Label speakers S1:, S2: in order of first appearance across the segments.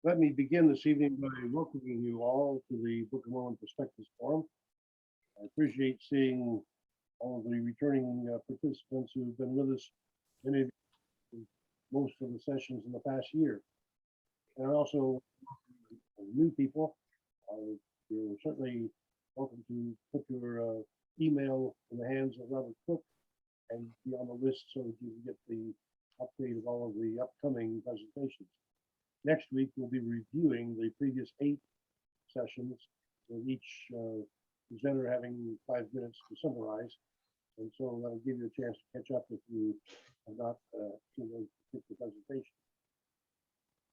S1: Let me begin this evening by welcoming you all to the Book of Mormon Perspectives Forum. I appreciate seeing all of the returning participants who've been with us many of most of the sessions in the past year. And I also welcome new people. You're certainly welcome to put your email in the hands of Robert Cook and be on the list so that you can get the update of all of the upcoming presentations. Next week, we'll be reviewing the previous 8 sessions, with each presenter having 5 minutes to summarize. And so that'll give you a chance to catch up if you have not seen those particular presentations.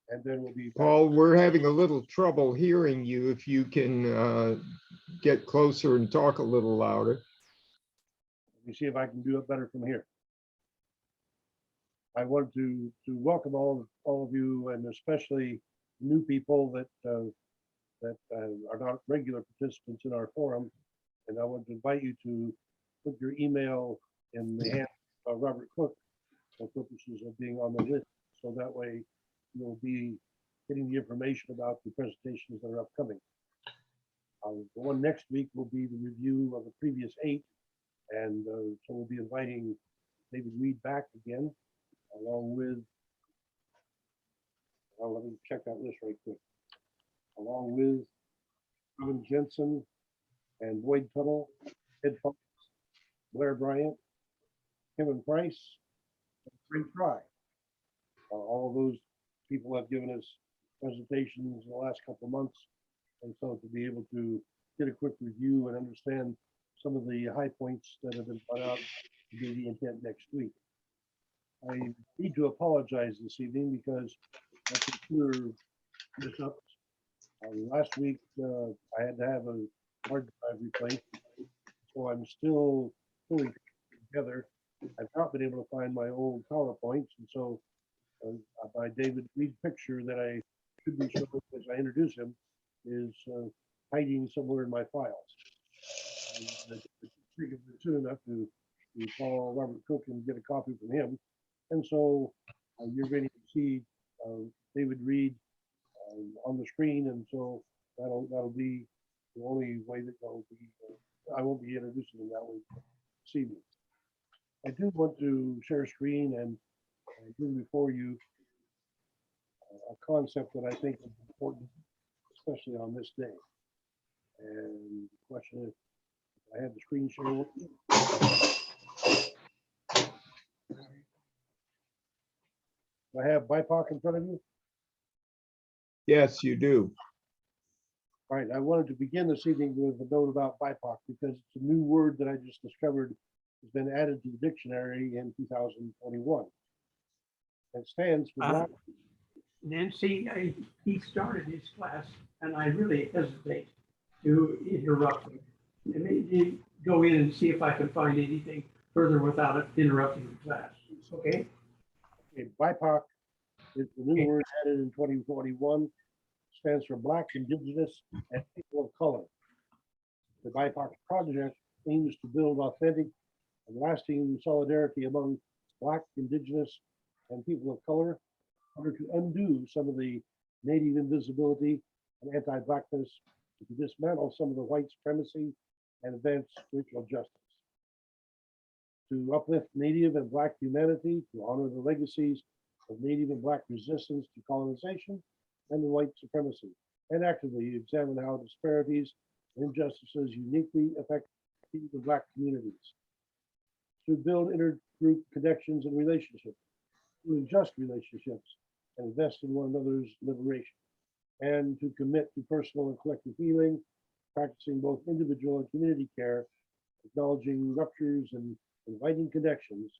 S1: And then we'll be—
S2: Paul, we're having a little trouble hearing you. If you can get closer and talk a little louder.
S1: Let me see if I can do it better from here. I wanted to welcome all of you, and especially new people that are not regular participants in our forum. And I want to invite you to put your email in the hands of Robert Cook for purposes of being on the list. So that way you'll be getting the information about the presentations that are upcoming. The one next week will be the review of the previous 8. And so we'll be inviting David Reed back again, along with, let me check that list right quick, along with Robin Jensen and Boyd Tuttle, Ed Fox, Blair Bryant, Kevin Price, and Frank Fry. All of those people have given us presentations in the last couple of months. And so to be able to get a quick review and understand some of the high points that have been brought out to be the intent next week. I need to apologize this evening because my computer messed up. Last week, I had to have a hard drive replaced, so I'm still pulling together. I've not been able to find my old PowerPoints, and so my David Reed picture that I should be showing as I introduce him is hiding somewhere in my files. I think of it soon enough to call Robert Cook and get a copy from him. And so you're going to see David Reed on the screen, and so that'll be the only way that that'll be. I won't be introducing him that way this evening. I do want to share a screen and bring before you a concept that I think is important, especially on this day. And the question is, I have the screen share with you. Do I have BIPOC in front of you?
S2: Yes, you do.
S1: All right, I wanted to begin this evening with a note about BIPOC because it's a new word that I just discovered has been added to the dictionary in 2021. It stands for Black.
S3: Nancy, he started his class, and I really hesitate to interrupt him. And maybe go in and see if I can find anything further without it interrupting the class. Okay?
S1: Okay, BIPOC is the new word added in 2021. Stands for Black, Indigenous, and People of Color. The BIPOC project aims to build authentic and lasting solidarity among Black, Indigenous, and people of color in order to undo some of the Native invisibility and anti-Blackness, to dismantle some of the white supremacy and advance racial justice. To uplift Native and Black humanity, to honor the legacies of Native and Black resistance to colonization and the white supremacy, and actively examine how disparities and injustices uniquely affect Native and Black communities. To build intergroup connections and relationships, to just relationships, and invest in one another's liberation, and to commit to personal and collective healing, practicing both individual and community care, acknowledging ruptures and inviting connections,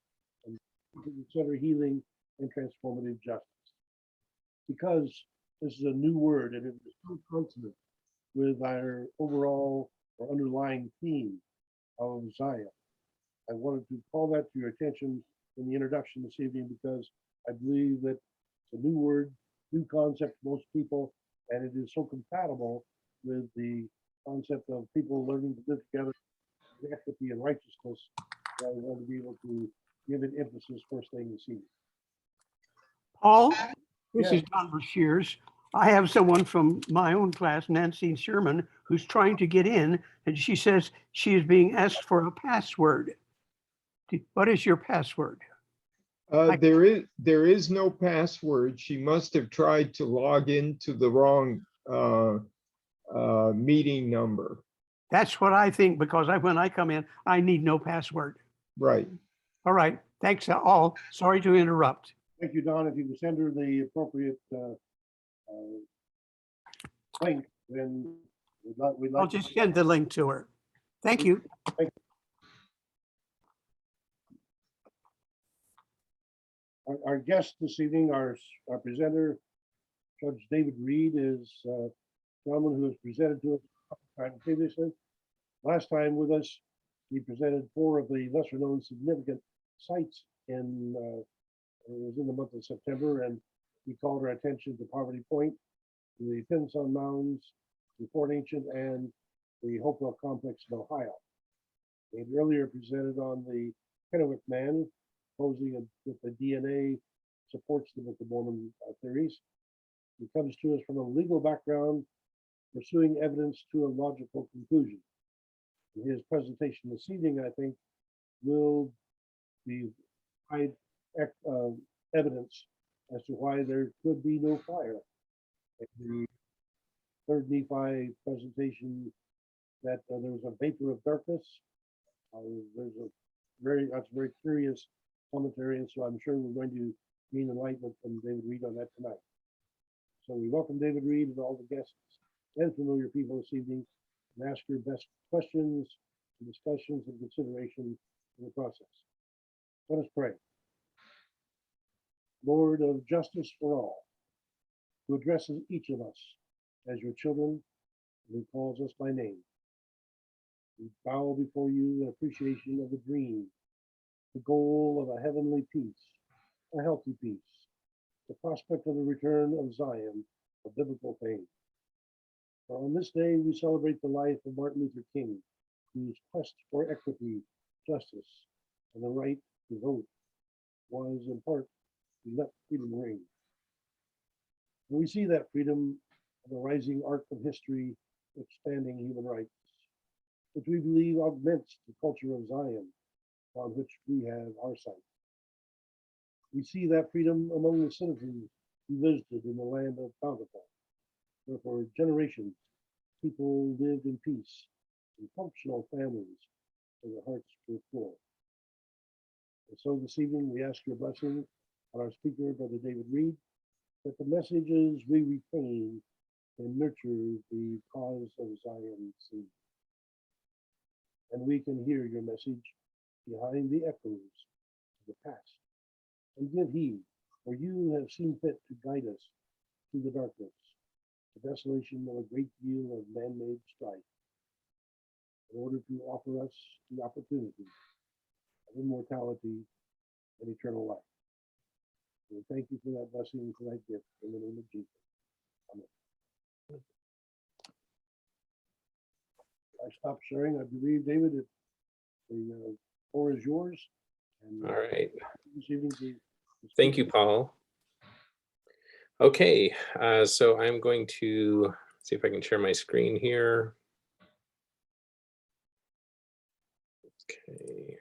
S1: and to consider healing and transformative justice. Because this is a new word and it is so consonant with our overall or underlying theme of Zion, I wanted to call that to your attention in the introduction this evening because I believe that it's a new word, new concept to most people, and it is so compatible with the concept of people learning to live together with equity and righteousness that I want to be able to give it emphasis first thing this evening.
S3: Paul, this
S1: Yeah.
S3: is Don Shears. I have someone from my own class, Nancy Sherman, who's trying to get in, and she says she is being asked for a password. What is your password?
S2: There is no password. She must have tried to log into the wrong meeting number.
S3: That's what I think, because when I come in, I need no password.
S2: Right.
S3: All right, thanks all. Sorry to interrupt.
S1: Thank you, Don. If you can send her the appropriate link, then we'd
S3: I'll
S1: like.
S3: just send the link to her. Thank you.
S1: Our guest this evening, our presenter, Judge David Reed, is a gentleman who has presented to us a couple times previously. Last time with us, he presented 4 of the lesser known significant sites in, it was in the month of September, and he called our attention to Poverty Point, to the Pinson Mounds, the Fort Ancient, and the Hopewell Complex in Ohio. He had earlier presented on the Kennewick Man, posing that the DNA supports the Book of Mormon theories. He comes to us from a legal background, pursuing evidence to a logical conclusion. In his presentation this evening, I think, will be evidence as to why there could be no fire. In the third Nephi presentation, that there was a vapor of darkness. That's a very curious commentary, and so I'm sure we're going to gain enlightenment from David Reed on that tonight. So we welcome David Reed and all the guests and familiar people this evening, and ask your best questions, and discussions, and consideration in the process. Let us pray. Lord of justice for all, who addresses each of us as your children, and who calls us by name. We bow before you in appreciation of the dream, the goal of a heavenly peace, a healthy peace, the prospect of the return of Zion, a biblical fame. For on this day we celebrate the life of Martin Luther King, whose quest for equity, justice, and the right to vote was in part to let freedom ring. And we see that freedom of the rising arc of history expanding human rights, which we believe augments the culture of Zion, on which we have our sight. We see that freedom among the citizens who visited in the land of Bountiful, where for generations people lived in peace in functional families where their hearts were full. And so this evening we ask your blessing on our speaker, Brother David Reed, that the messages we retain can nurture the cause of Zion seed. And we can hear your message behind the echoes of the past, and give heed, for you have seen fit to guide us through the darkness, the desolation of a great deal of man-made strife, in order to offer us the opportunity of immortality and eternal life. We thank you for that blessing, for that gift, in the name of Jesus. Amen. I stopped sharing. I believe, David, the floor is yours. And,
S4: all right.
S1: This evening
S4: Thank you, Paul. Okay, so I'm going to see if I can share my screen here. Okay.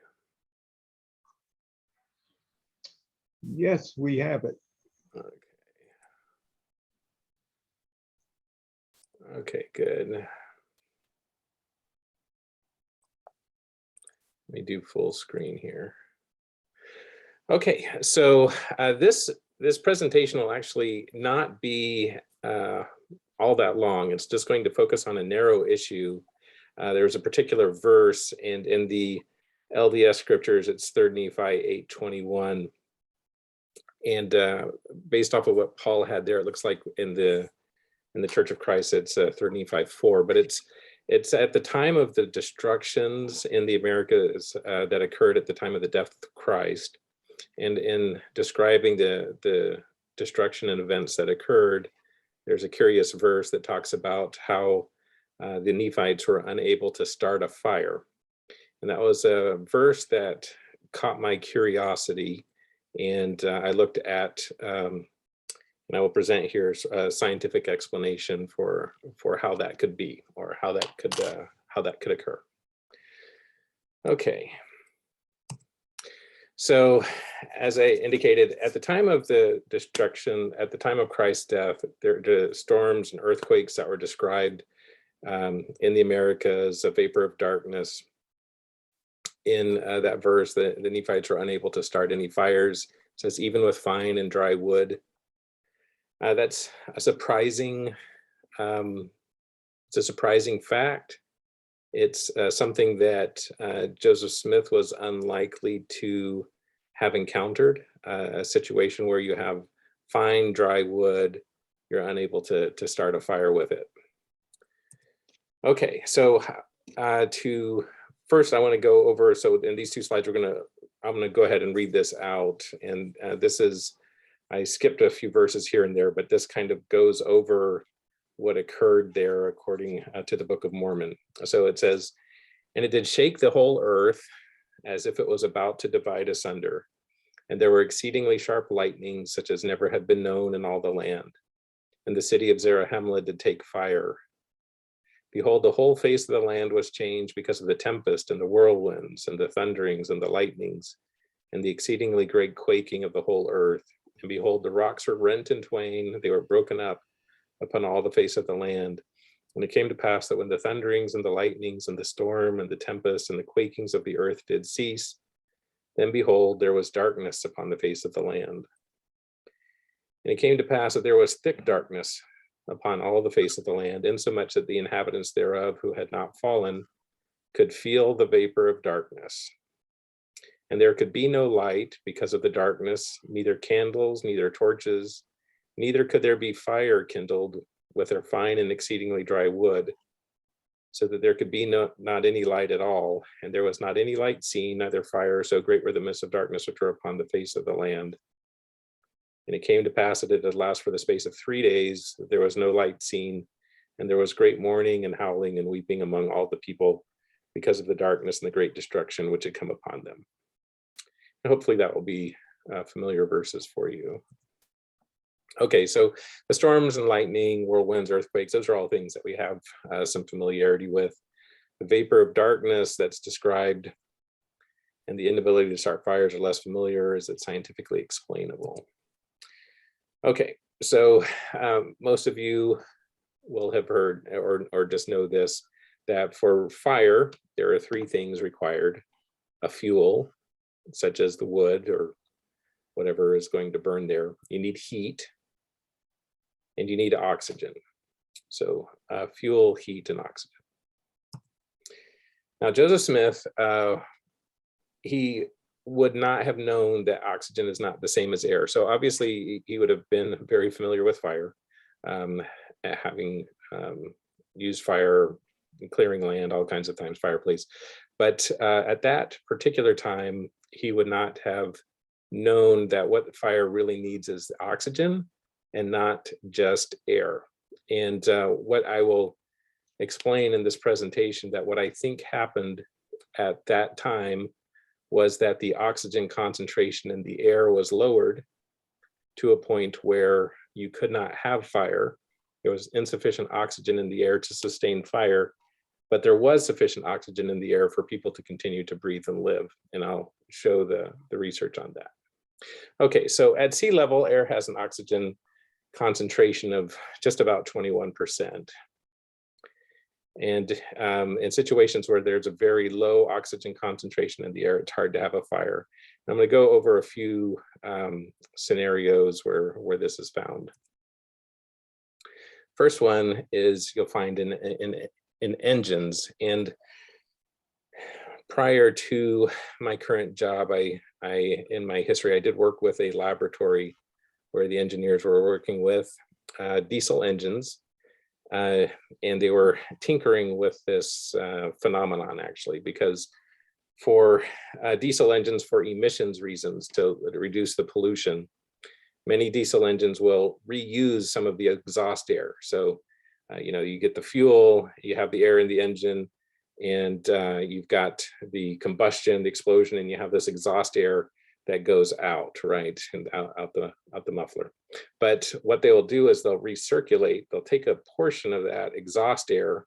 S2: Yes, we have it.
S4: Okay. Okay, good. Let me do full screen here. Okay, so this presentation will actually not be all that long. It's just going to focus on a narrow issue. There's a particular verse, and in the LDS scriptures, it's 3 Nephi 8:21. And based off of what Paul had there, it looks like in the Church of Christ, it's 3 Nephi 4. But it's at the time of the destructions in the Americas that occurred at the time of the death of Christ. And in describing the destruction and events that occurred, there's a curious verse that talks about how the Nephites were unable to start a fire. And that was a verse that caught my curiosity. And I looked at And I will present here a scientific explanation for how that could be, or how that could occur. Okay. So, as I indicated, at the time of the destruction, at the time of Christ's death, the storms and earthquakes that were described in the Americas, a vapor of darkness. In that verse, the Nephites were unable to start any fires. It says, even with fine and dry wood. That's a surprising, it's a surprising fact. It's something that Joseph Smith was unlikely to have encountered, a situation where you have fine, dry wood, you're unable to start a fire with it. Okay, so first I want to go over, so in these two slides, I'm gonna go ahead and read this out. And this is, I skipped a few verses here and there, but this kind of goes over what occurred there according to the Book of Mormon. So it says, and it did shake the whole earth as if it was about to divide asunder. And there were exceedingly sharp lightnings, such as never had been known in all the land. And the city of Zarahemla did take fire. Behold, the whole face of the land was changed because of the tempest and the whirlwinds and the thunderings and the lightnings and the exceedingly great quaking of the whole earth. And behold, the rocks were rent in twain, they were broken up upon all the face of the land. And it came to pass that when the thunderings and the lightnings and the storm and the tempest and the quakings of the earth did cease, then behold, there was darkness upon the face of the land. And it came to pass that there was thick darkness upon all the face of the land, insomuch that the inhabitants thereof who had not fallen could feel the vapor of darkness. And there could be no light because of the darkness, neither candles, neither torches, neither could there be fire kindled with their fine and exceedingly dry wood, so that there could be not any light at all. And there was not any light seen, neither fire, so great were the mists of darkness which were upon the face of the land. And it came to pass that it did last for the space of 3 days, that there was no light seen, and there was great mourning and howling and weeping among all the people because of the darkness and the great destruction which had come upon them. And hopefully that will be familiar verses for you. Okay, so the storms and lightning, whirlwinds, earthquakes, those are all things that we have some familiarity with. The vapor of darkness that's described and the inability to start fires are less familiar. Is it scientifically explainable? Okay, so most of you will have heard or just know this, that for fire, there are 3 things required: a fuel, such as the wood or whatever is going to burn there. You need heat, and you need oxygen. So fuel, heat, and oxygen. Now, Joseph Smith, he would not have known that oxygen is not the same as air. So obviously he would have been very familiar with fire, having used fire, clearing land, all kinds of times, fireplace. But at that particular time, he would not have known that what fire really needs is oxygen and not just air. And what I will explain in this presentation, that what I think happened at that time was that the oxygen concentration in the air was lowered to a point where you could not have fire. There was insufficient oxygen in the air to sustain fire, but there was sufficient oxygen in the air for people to continue to breathe and live. And I'll show the research on that. Okay, so at sea level, air has an oxygen concentration of just about 21%. And in situations where there's a very low oxygen concentration in the air, it's hard to have a fire. And I'm going to go over a few scenarios where this is found. First one is you'll find in engines. And prior to my current job, in my history, I did work with a laboratory where the engineers were working with diesel engines. And they were tinkering with this phenomenon, actually, because for diesel engines, for emissions reasons, to reduce the pollution, many diesel engines will reuse some of the exhaust air. So, you get the fuel, you have the air in the engine, and you've got the combustion, the explosion, and you have this exhaust air that goes out, right, and out the muffler. But what they will do is they'll recirculate. They'll take a portion of that exhaust air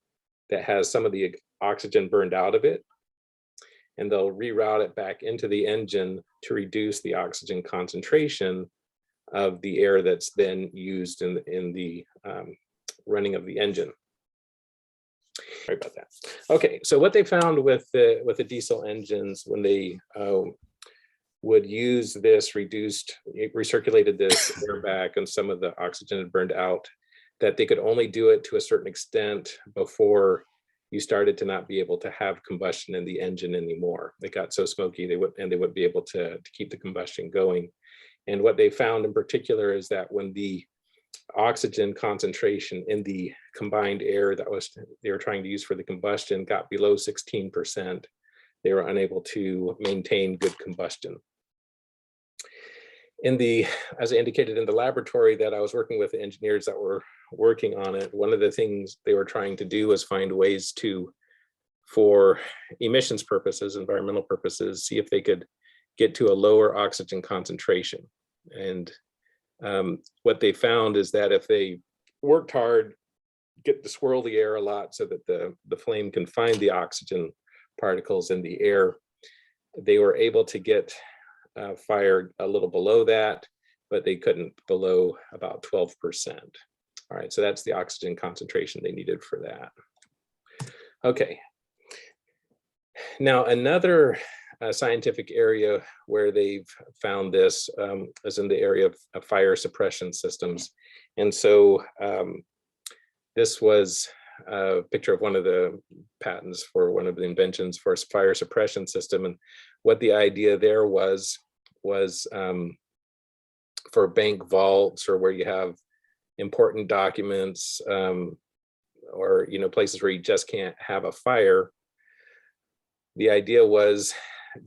S4: that has some of the oxygen burned out of it, and they'll reroute it back into the engine to reduce the oxygen concentration of the air that's then used in the running of the engine. Sorry about that. Okay, so what they found with the diesel engines when they would use this recirculated this air back and some of the oxygen had burned out, that they could only do it to a certain extent before you started to not be able to have combustion in the engine anymore. It got so smoky they wouldn't be able to keep the combustion going. And what they found in particular is that when the oxygen concentration in the combined air that they were trying to use for the combustion got below 16%, they were unable to maintain good combustion. As I indicated in the laboratory that I was working with, the engineers that were working on it, one of the things they were trying to do was find ways to, for emissions purposes, environmental purposes, see if they could get to a lower oxygen concentration. And what they found is that if they worked hard, get to swirl the air a lot so that the flame can find the oxygen particles in the air, they were able to get fire a little below that, but they couldn't below about 12%. All right, so that's the oxygen concentration they needed for that. Okay. Now, another scientific area where they've found this is in the area of fire suppression systems. And so this was a picture of one of the patents for one of the inventions for a fire suppression system. And what the idea there was for bank vaults, or where you have important documents, or places where you just can't have a fire. The idea was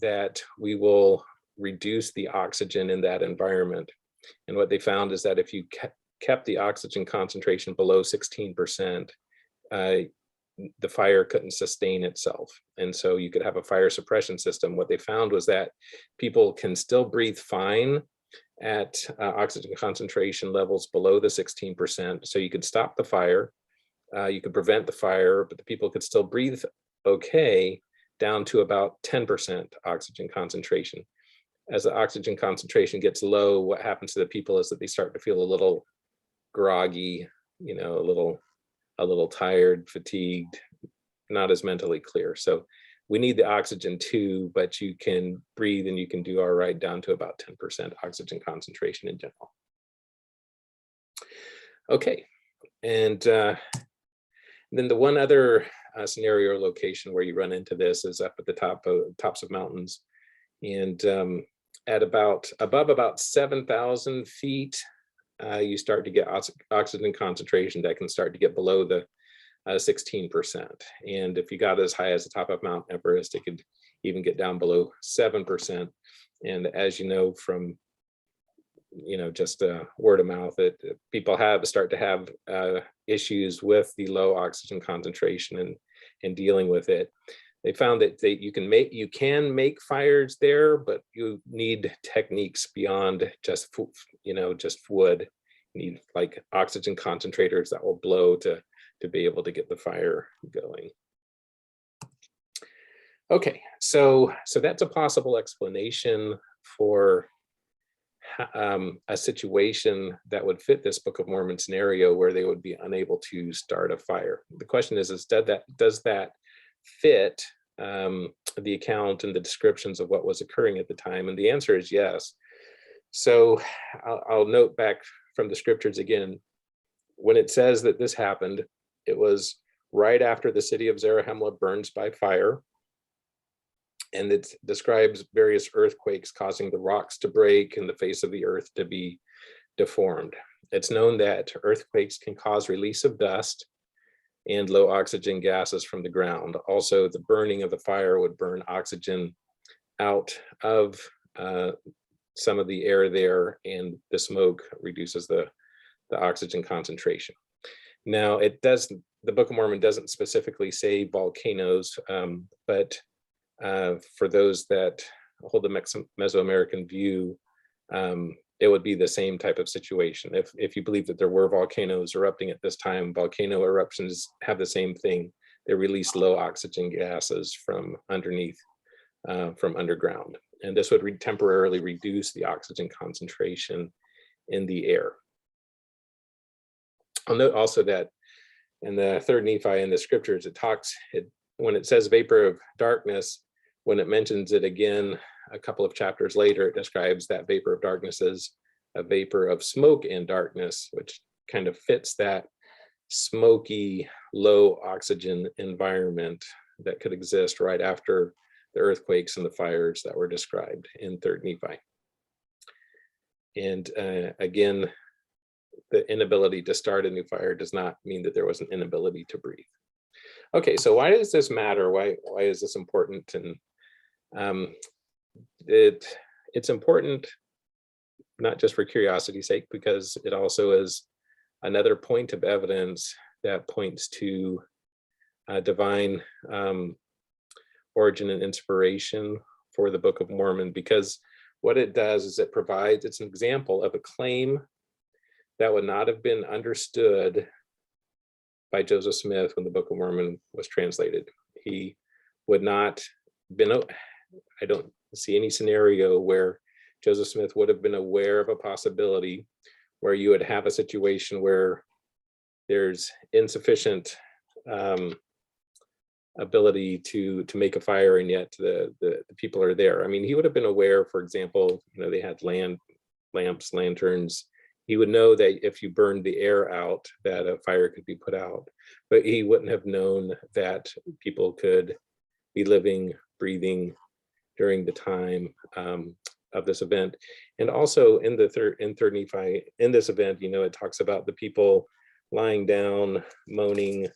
S4: that we will reduce the oxygen in that environment. And what they found is that if you kept the oxygen concentration below 16%, the fire couldn't sustain itself. And so you could have a fire suppression system. What they found was that people can still breathe fine at oxygen concentration levels below the 16%. So you could stop the fire, you could prevent the fire, but the people could still breathe okay down to about 10% oxygen concentration. As the oxygen concentration gets low, what happens to the people is that they start to feel a little groggy, a little tired, fatigued, not as mentally clear. So we need the oxygen too, but you can breathe and you can do all right down to about 10% oxygen concentration in general. Okay, and then the one other scenario location where you run into this is up at the tops of mountains, and at above about 7,000 feet, you start to get oxygen concentration that can start to get below the 16%. And if you got as high as the top of Mount Everest, it could even get down below 7%. And as you know from just word of mouth, that people start to have issues with the low oxygen concentration and dealing with it. They found that you can make fires there, but you need techniques beyond just wood. You need like oxygen concentrators that will blow to be able to get the fire going. Okay, so that's a possible explanation for a situation that would fit this Book of Mormon scenario where they would be unable to start a fire. The question is does that fit the account and the descriptions of what was occurring at the time? And the answer is yes. So I'll note back from the scriptures again, when it says that this happened, it was right after the city of Zarahemla burns by fire. And it describes various earthquakes causing the rocks to break and the face of the earth to be deformed. It's known that earthquakes can cause release of dust and low oxygen gases from the ground. Also, the burning of the fire would burn oxygen out of some of the air there, and the smoke reduces the oxygen concentration. Now, the Book of Mormon doesn't specifically say volcanoes, but for those that hold the Mesoamerican view, it would be the same type of situation. If you believe that there were volcanoes erupting at this time, volcano eruptions have the same thing. They release low oxygen gases from underneath, from underground. And this would temporarily reduce the oxygen concentration in the air. I'll note also that in the third Nephi in the scriptures, when it says vapor of darkness, when it mentions it again a couple of chapters later, it describes that vapor of darkness as a vapor of smoke and darkness, which kind of fits that smoky, low oxygen environment that could exist right after the earthquakes and the fires that were described in third Nephi. And again, the inability to start a new fire does not mean that there was an inability to breathe. Okay, so why does this matter? Why is this important? And it's important not just for curiosity's sake, because it also is another point of evidence that points to divine origin and inspiration for the Book of Mormon, because what it does is it's an example of a claim that would not have been understood by Joseph Smith when the Book of Mormon was translated. He would not I don't see any scenario where Joseph Smith would have been aware of a possibility where you would have a situation where there's insufficient ability to make a fire, and yet the people are there. I mean, he would have been aware, for example, they had lamps, lanterns. He would know that if you burned the air out, that a fire could be put out, but he wouldn't have known that people could be living, breathing during the time of this event. And also in third Nephi, in this event, it talks about the people lying down, moaning,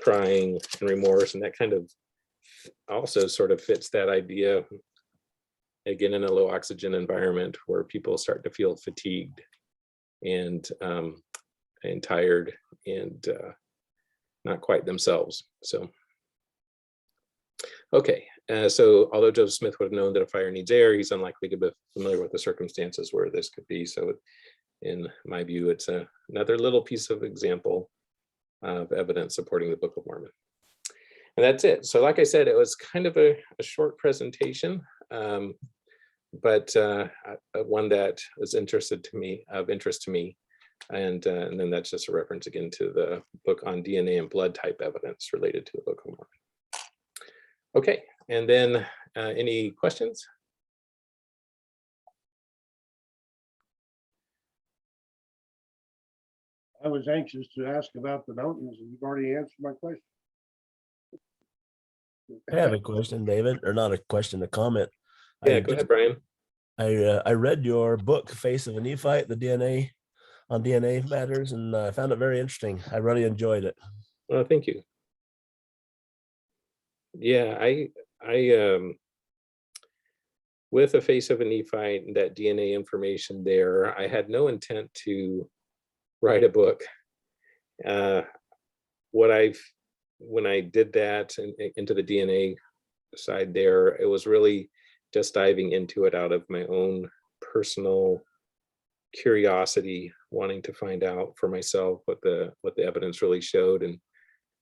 S4: crying, and remorse, and that kind of also sort of fits that idea, again, in a low oxygen environment where people start to feel fatigued and tired and not quite themselves. So, okay. So although Joseph Smith would have known that a fire needs air, he's unlikely to be familiar with the circumstances where this could be. So in my view, it's another little piece of example of evidence supporting the Book of Mormon. And that's it. So like I said, it was kind of a short presentation, but one that was of interest to me. And then that's just a reference again to the book on DNA and blood type evidence related to the Book of Mormon. Okay, and then any questions?
S1: I was anxious to ask about the mountains, and you've already answered my question.
S5: I have a question, David, or not a question, a comment.
S4: Yeah, go ahead, Brian.
S5: I read your book, Face of a Nephite, the DNA on DNA matters, and I found it very interesting. I really enjoyed it.
S4: Well, thank you. Yeah, I with the Face of a Nephite, that DNA information there, I had no intent to write a book. When I did that into the DNA side there, it was really just diving into it out of my own personal curiosity, wanting to find out for myself what the evidence really showed. And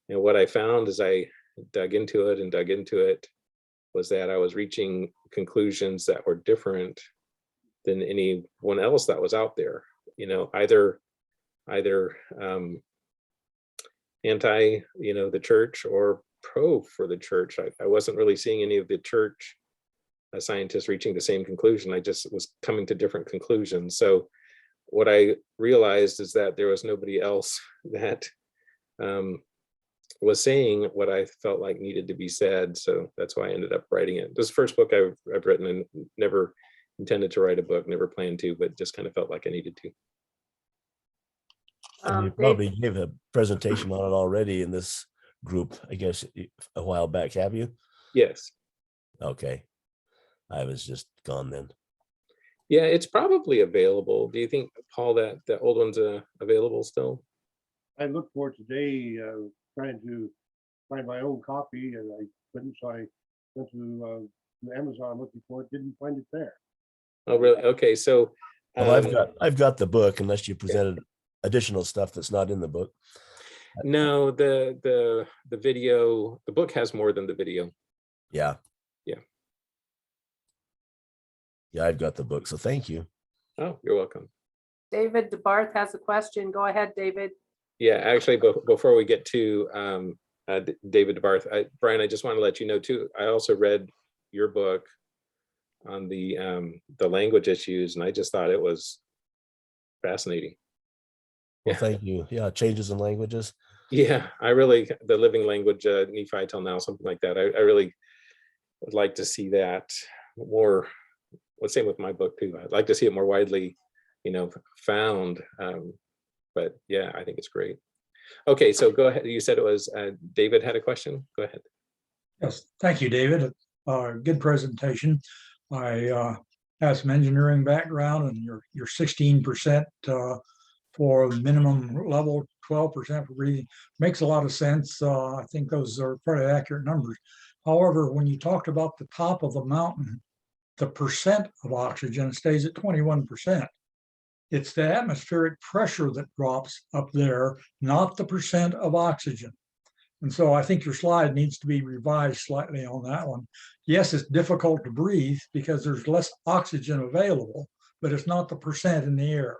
S4: what I found as I dug into it was that I was reaching conclusions that were different than anyone else that was out there. Either anti, the church, or pro for the church. I wasn't really seeing any of the church scientists reaching the same conclusion. I just was coming to different conclusions. So what I realized is that there was nobody else that was saying what I felt like needed to be said. So that's why I ended up writing it. This is the first book I've written, and never intended to write a book, never planned to, but just kind of felt like I needed to.
S5: And you probably gave a presentation on it already in this group, I guess, a while back, have you?
S4: Yes.
S5: Okay. I was just gone then.
S4: Yeah, it's probably available. Do you think, Paul, that the old one's available still?
S1: I looked for it today, trying to find my own copy, and I couldn't, so I went to on Amazon looking for it, didn't find it there.
S4: Oh, really? Okay, so
S5: Well,
S4: um,
S5: I've got the book, unless you presented additional stuff that's not in the book.
S4: no, the video, the book has more than the video.
S5: Yeah.
S4: Yeah.
S5: Yeah, I've got the book. So thank you.
S4: Oh, you're welcome.
S6: David DeBarth has a question. Go ahead, David.
S4: Yeah, actually, before we get to David DeBarth, Brian, I just want to let you know too, I also read your book on the language issues, and I just thought it was fascinating.
S5: Well,
S4: Yeah.
S5: thank you. Yeah, changes in languages.
S4: Yeah, I really, the living language, Nephi till now, something like that. I really would like to see that more. Well, same with my book too. I'd like to see it more widely, found. But yeah, I think it's great. Okay, so go ahead. You said it was David had a question. Go ahead.
S7: Yes, thank you, David. Good presentation. I have some engineering background, and your 16% for minimum level, 12% for breathing makes a lot of sense. I think those are pretty accurate numbers. However, when you talked about the top of the mountain, the percent of oxygen stays at 21%. It's the atmospheric pressure that drops up there, not the percent of oxygen. And so I think your slide needs to be revised slightly on that one. Yes, it's difficult to breathe because there's less oxygen available, but it's not the percent in the air.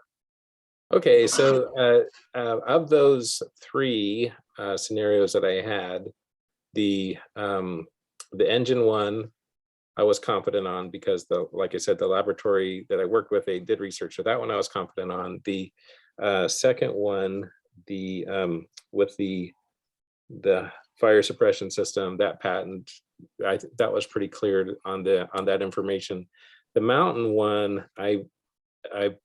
S4: Okay, so of those three scenarios that I had, the engine one, I was confident on because like I said, the laboratory that I worked with, they did research. So that one I was confident on. The second one, with the fire suppression system, that patent, that was pretty clear on that information. The mountain one, I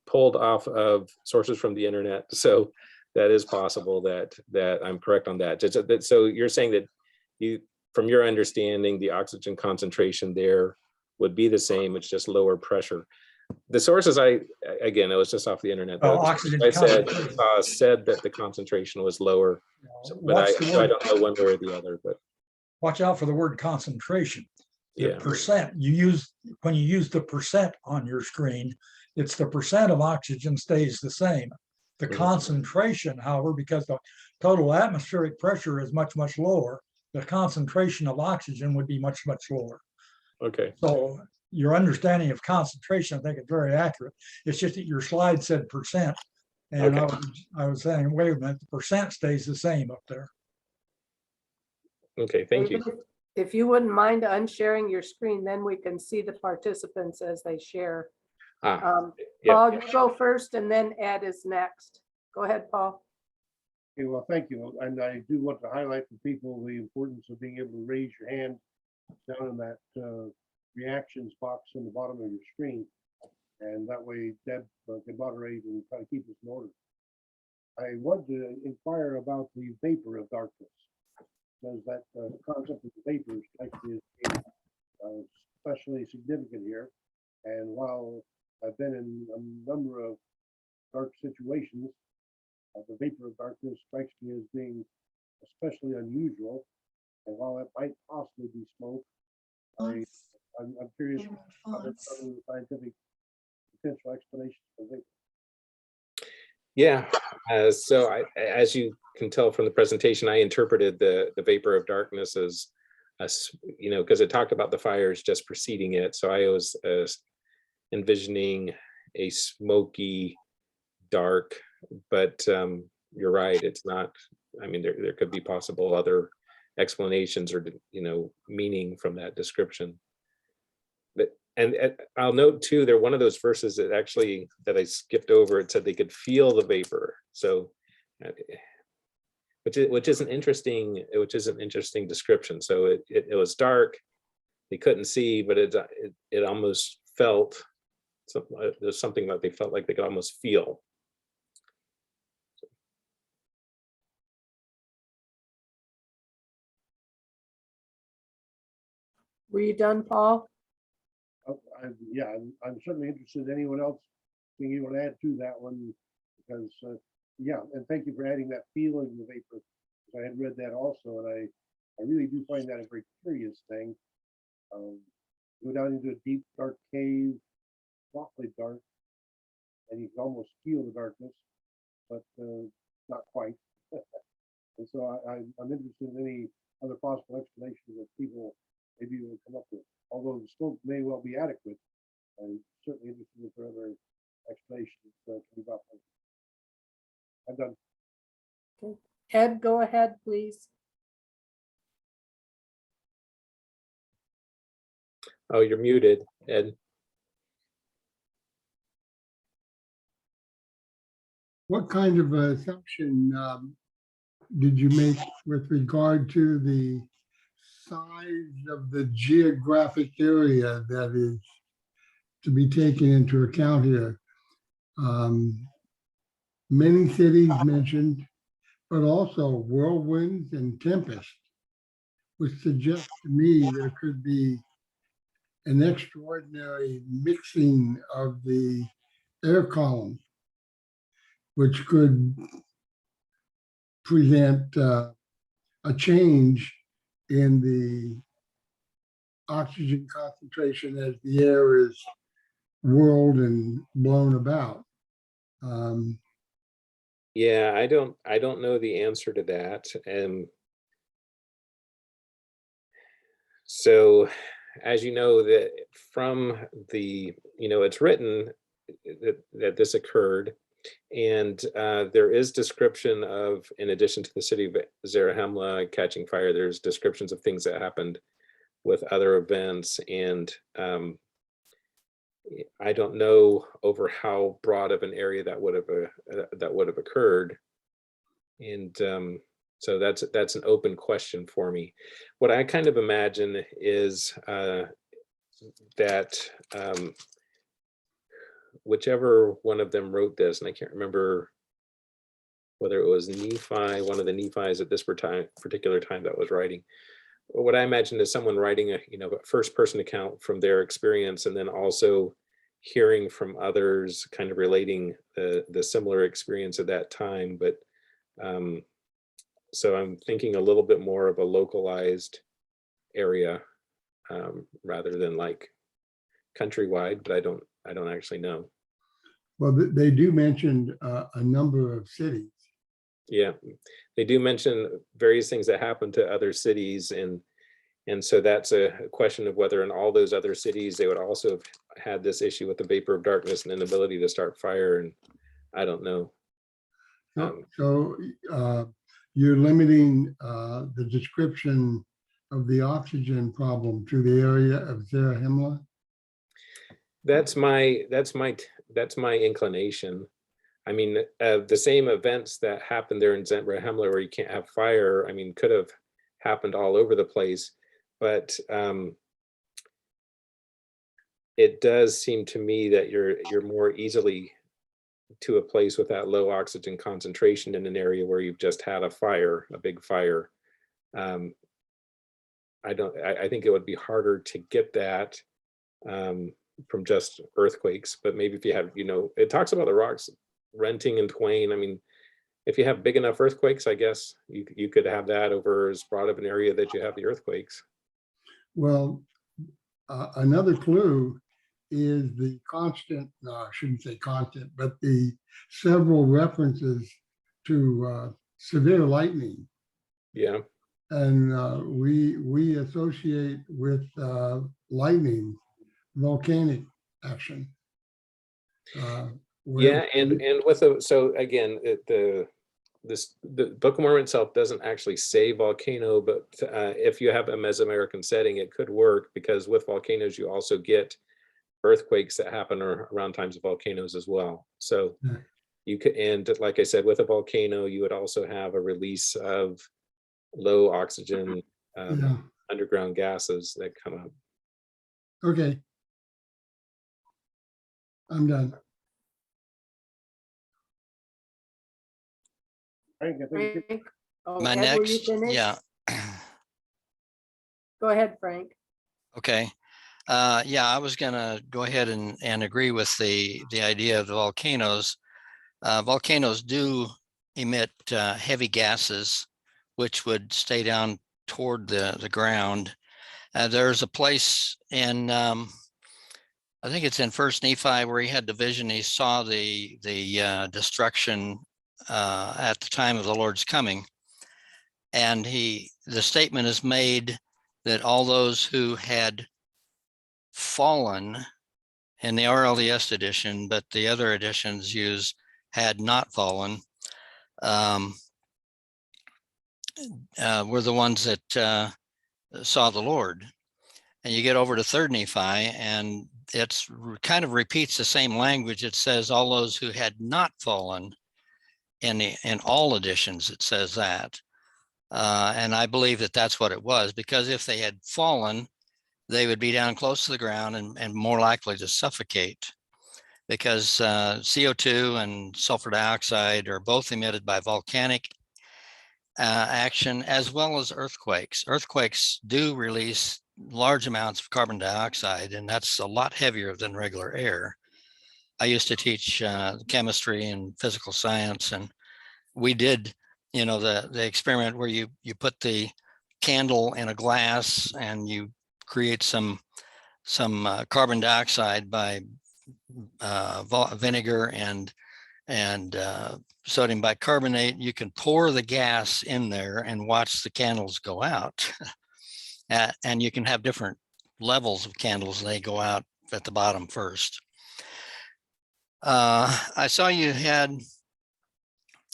S4: pulled off of sources from the internet, so that is possible that I'm correct on that. So you're saying that from your understanding, the oxygen concentration there would be the same, it's just lower pressure. The sources again, it was just off the internet.
S7: Oxygen
S4: I said that the concentration was lower, but I don't know one way or the other. But
S7: watch out for the word concentration. The
S4: yeah,
S7: percent you use, when you use the percent on your screen, it's the percent of oxygen stays the same. The concentration, however, because the total atmospheric pressure is much, much lower, the concentration of oxygen would be much, much lower.
S4: okay.
S7: So your understanding of concentration, I think, is very accurate. It's just that your slide said percent. And
S4: Okay.
S7: I was saying, wait a minute, the percent stays the same up there.
S4: Okay, thank you.
S6: David, if you wouldn't mind unsharing your screen, then we can see the participants as they share.
S4: Yeah.
S6: Paul, you go first and then Ed is next. Go ahead, Paul.
S1: Okay, well, thank you. And I do want to highlight for people the importance of being able to raise your hand down in that reactions box on the bottom of your screen. And that way Deb can moderate and try to keep us in order. I want to inquire about the vapor of darkness, because that concept of the vapor is especially significant here. And while I've been in a number of dark situations, the vapor of darkness strikes me as being especially unusual. And while it might possibly be smoke, I'm curious about the scientific potential explanations for vapor.
S4: Yeah, so as you can tell from the presentation, I interpreted the vapor of darkness as because it talked about the fires just preceding it. So I was envisioning a smoky, dark, but you're right, it's not. I mean, there could be possible other explanations or meaning from that description. But and I'll note too, they're one of those verses that I skipped over. It said they could feel the vapor. So, which is an interesting description. So it was dark, they couldn't see, but it almost felt there's something that they felt like they could almost feel.
S6: Were you done, Paul?
S1: Yeah, I'm certainly interested in anyone else being able to add to that one, because yeah, and thank you for adding that feeling of the vapor, because I had read that also, and I really do find that a very curious thing. go down into a deep, dark cave, awfully dark, and you can almost feel the darkness, but not quite. And so I'm interested in any other possible explanations that people maybe will come up with. Although the scope may well be adequate, I'm certainly interested in further explanations can be brought forward. I'm done.
S6: Okay. Ed, go ahead, please.
S4: Oh, you're muted, Ed.
S8: What kind of assumption did you make with regard to the size of the geographic area that is to be taken into account here? Many cities mentioned, but also whirlwinds and tempests, which suggests to me there could be an extraordinary mixing of the air columns, which could present a change in the oxygen concentration as the air is whirled and blown about.
S4: Yeah, I don't know the answer to that. So as you know, that from the, it's written that this occurred, and there is description of, in addition to the city of Zarahemla catching fire, there's descriptions of things that happened with other events, and I don't know over how broad of an area that would have occurred, and so that's an open question for me. What I kind of imagine is that whichever one of them wrote this, and I can't remember whether it was Nephi, one of the Nephis at this particular time that was writing. What I imagine is someone writing a first person account from their experience, and then also hearing from others kind of relating the similar experience at that time. But so I'm thinking a little bit more of a localized area rather than like countrywide, but I don't actually know.
S8: Well, they do mention a number of cities.
S4: Yeah, they do mention various things that happen to other cities, and so that's a question of whether in all those other cities they would also have had this issue with the vapor of darkness and inability to start fire, and I don't know.
S8: So you're limiting the description of the oxygen problem to the area of Zarahemla?
S4: That's my inclination. I mean, the same events that happened there in Zarahemla where you can't have fire, I mean, could have happened all over the place, but it does seem to me that you're more easily to a place with that low oxygen concentration in an area where you've just had a big fire. I think it would be harder to get that from just earthquakes, but maybe if you have, it talks about the rocks renting in twain. I mean, if you have big enough earthquakes, I guess you could have that over as broad of an area that you have the earthquakes.
S8: Well, another clue is the constant, no, I shouldn't say constant, but the several references to severe lightning.
S4: Yeah.
S8: And we associate with lightning volcanic action.
S4: Yeah, and with so again, the Book of Mormon itself doesn't actually say volcano, but if you have a Mesoamerican setting, it could work, because with volcanoes you also get earthquakes that happen around times of volcanoes as well. So you could, and like I said, with a volcano, you would also have a release of low oxygen underground gases that come up.
S8: Okay. I'm done.
S1: Frank, I think
S6: Frank? Oh,
S9: My
S6: Ed, were you
S9: next,
S6: finished?
S9: yeah,
S6: Go ahead, Frank.
S9: okay. Yeah, I was gonna go ahead and agree with the idea of the volcanoes. Volcanoes do emit heavy gases, which would stay down toward the ground. There's a place in, I think it's in First Nephi where he had the vision. He saw the destruction at the time of the Lord's coming. And the statement is made that all those who had fallen in the RLDS edition, but the other editions use had not fallen, were the ones that saw the Lord. And you get over to Third Nephi, and it's kind of repeats the same language. It says all those who had not fallen. In all editions, it says that. And I believe that that's what it was, because if they had fallen, they would be down close to the ground and more likely to suffocate, because CO2 and sulfur dioxide are both emitted by volcanic action as well as earthquakes. Earthquakes do release large amounts of carbon dioxide, and that's a lot heavier than regular air. I used to teach chemistry and physical science, and we did, the experiment where you put the candle in a glass and you create some carbon dioxide by vinegar and sodium bicarbonate. You can pour the gas in there and watch the candles go out. And you can have different levels of candles. They go out at the bottom first. I saw you had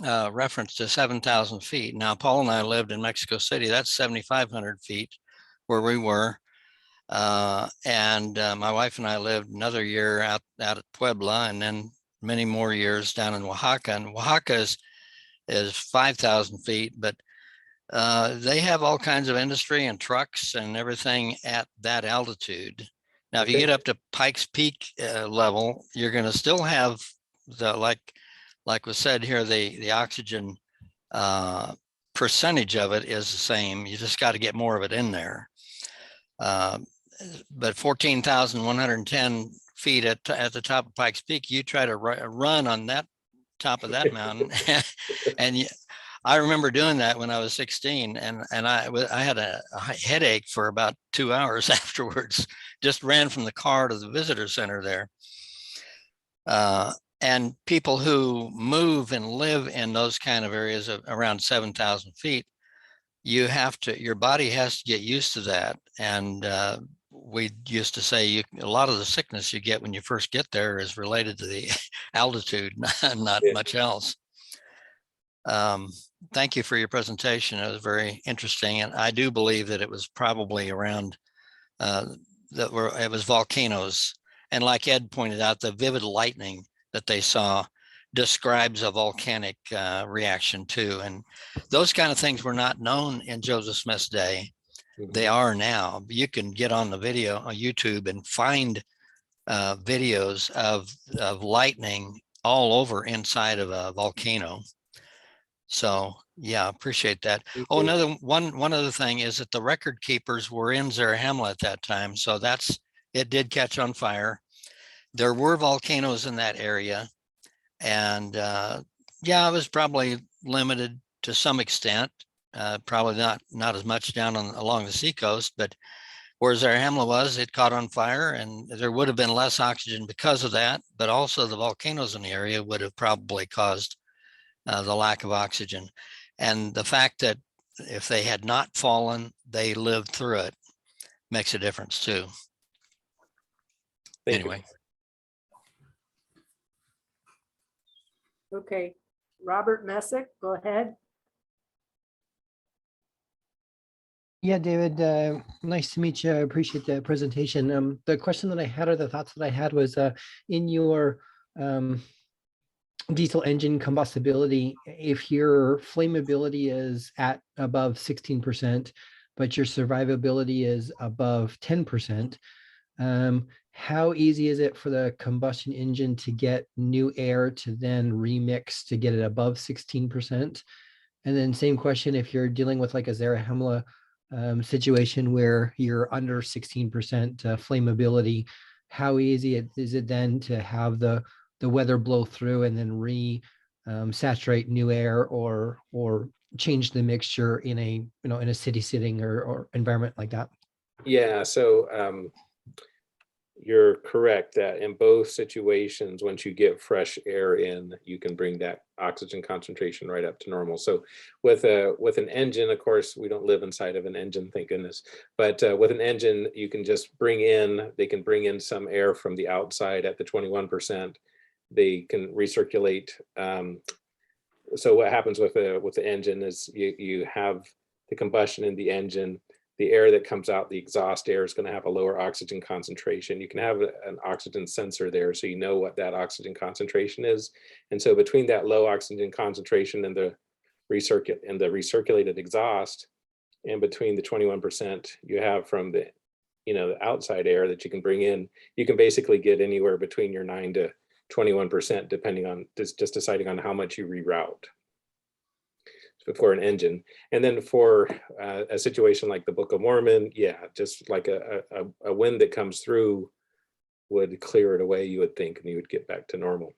S9: reference to 7,000 feet. Now, Paul and I lived in Mexico City. That's 7,500 feet where we were. And my wife and I lived another year out at Puebla, and then many more years down in Oaxaca. And Oaxaca is 5,000 feet, but they have all kinds of industry and trucks and everything at that altitude. Now, if you get up to Pikes Peak level, you're going to still have the, like was said here, the oxygen percentage of it is the same. You just got to get more of it in there. But 14,110 feet at the top of Pikes Peak, you try to run on that top of that mountain. And I remember doing that when I was 16, and I had a headache for about 2 hours afterwards. Just ran from the car to the visitor center there. And people who move and live in those kind of areas of around 7,000 feet, your body has to get used to that. And we used to say a lot of the sickness you get when you first get there is related to the altitude, not much else. Thank you for your presentation. It was very interesting. And I do believe that it was probably around it was volcanoes. And like Ed pointed out, the vivid lightning that they saw describes a volcanic reaction too. And those kind of things were not known in Joseph Smith's day. They are now. You can get on the video on YouTube and find videos of lightning all over inside of a volcano. So yeah, appreciate that. Oh, one other thing is that the record keepers were in Zarahemla at that time. So it did catch on fire. There were volcanoes in that area. And yeah, it was probably limited to some extent, probably not as much down along the seacoast, but where Zarahemla was, it caught on fire, and there would have been less oxygen because of that, but also the volcanoes in the area would have probably caused the lack of oxygen. And the fact that if they had not fallen, they lived through it makes a difference too. Anyway.
S6: Okay, Robert Messick, go ahead.
S10: Yeah, David, nice to meet you. I appreciate the presentation. The question that I had, or the thoughts that I had, was in your diesel engine combustibility, if your flammability is at above 16%, but your survivability is above 10%, how easy is it for the combustion engine to get new air to then remix to get it above 16%? And then same question, if you're dealing with like a Zarahemla situation where you're under 16% flammability, how easy is it then to have the weather blow through and then saturate new air or change the mixture in a city setting or environment like that?
S4: Yeah, so you're correct that in both situations, once you get fresh air in, you can bring that oxygen concentration right up to normal. So with an engine, of course, we don't live inside of an engine, thank goodness. But with an engine, you can just they can bring in some air from the outside at the 21%. They can recirculate. So what happens with the engine is you have the combustion in the engine. The air that comes out, the exhaust air, is going to have a lower oxygen concentration. You can have an oxygen sensor there, so you know what that oxygen concentration is. And so between that low oxygen concentration and the recirculated exhaust, and between the 21% you have from the the outside air that you can bring in, you can basically get anywhere between your 9 to 21%, depending on just deciding on how much you reroute for an engine. And then for a situation like the Book of Mormon, yeah, just like a wind that comes through would clear it away, you would think, and you would get back to normal.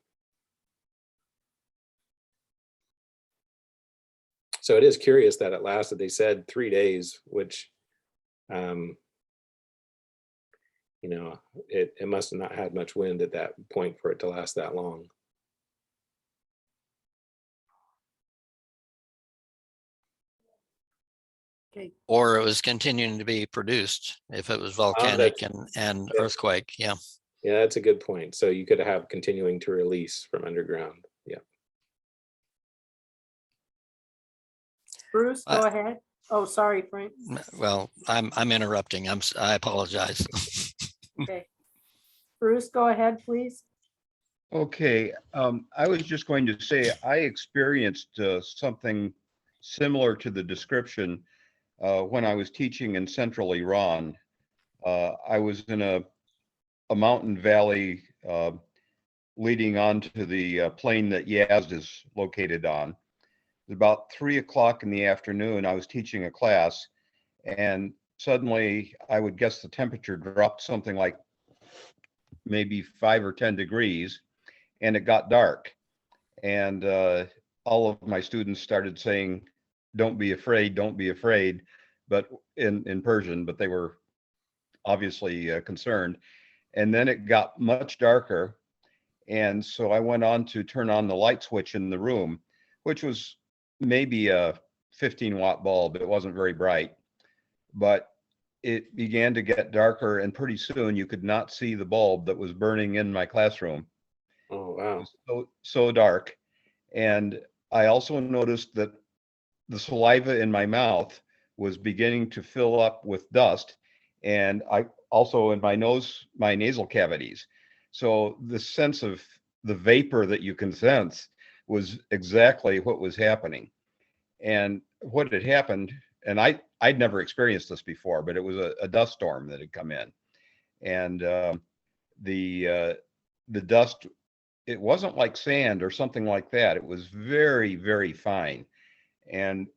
S4: So it is curious that it lasted, they said 3 days, which, it must have not had much wind at that point for it to last that long.
S6: Okay.
S9: Or it was continuing to be produced if it was volcanic and earthquake. Yeah.
S4: Yeah, that's a good point. So you could have continuing to release from underground. Yeah.
S6: Bruce, go ahead. Oh, sorry, Frank.
S9: Well, I'm interrupting. I apologize.
S6: Okay. Bruce, go ahead, please.
S11: Okay, I was just going to say I experienced something similar to the description when I was teaching in central Iran. I was in a mountain valley leading onto the plain that Yazd is located on. About 3 o'clock in the afternoon, I was teaching a class, and suddenly I would guess the temperature dropped something like maybe 5 or 10 degrees, and it got dark. And all of my students started saying, "Don't be afraid, don't be afraid," but in Persian, but they were obviously concerned. And then it got much darker. And so I went on to turn on the light switch in the room, which was maybe a 15-watt bulb. It wasn't very bright, but it began to get darker, and pretty soon you could not see the bulb that was burning in my classroom.
S4: Oh, wow.
S11: It was so dark. And I also noticed that the saliva in my mouth was beginning to fill up with dust, and I also in my nose, my nasal cavities. So the sense of the vapor that you can sense was exactly what was happening. And what had happened, and I'd never experienced this before, but it was a dust storm that had come in. And the dust, it wasn't like sand or something like that. It was very, very fine. And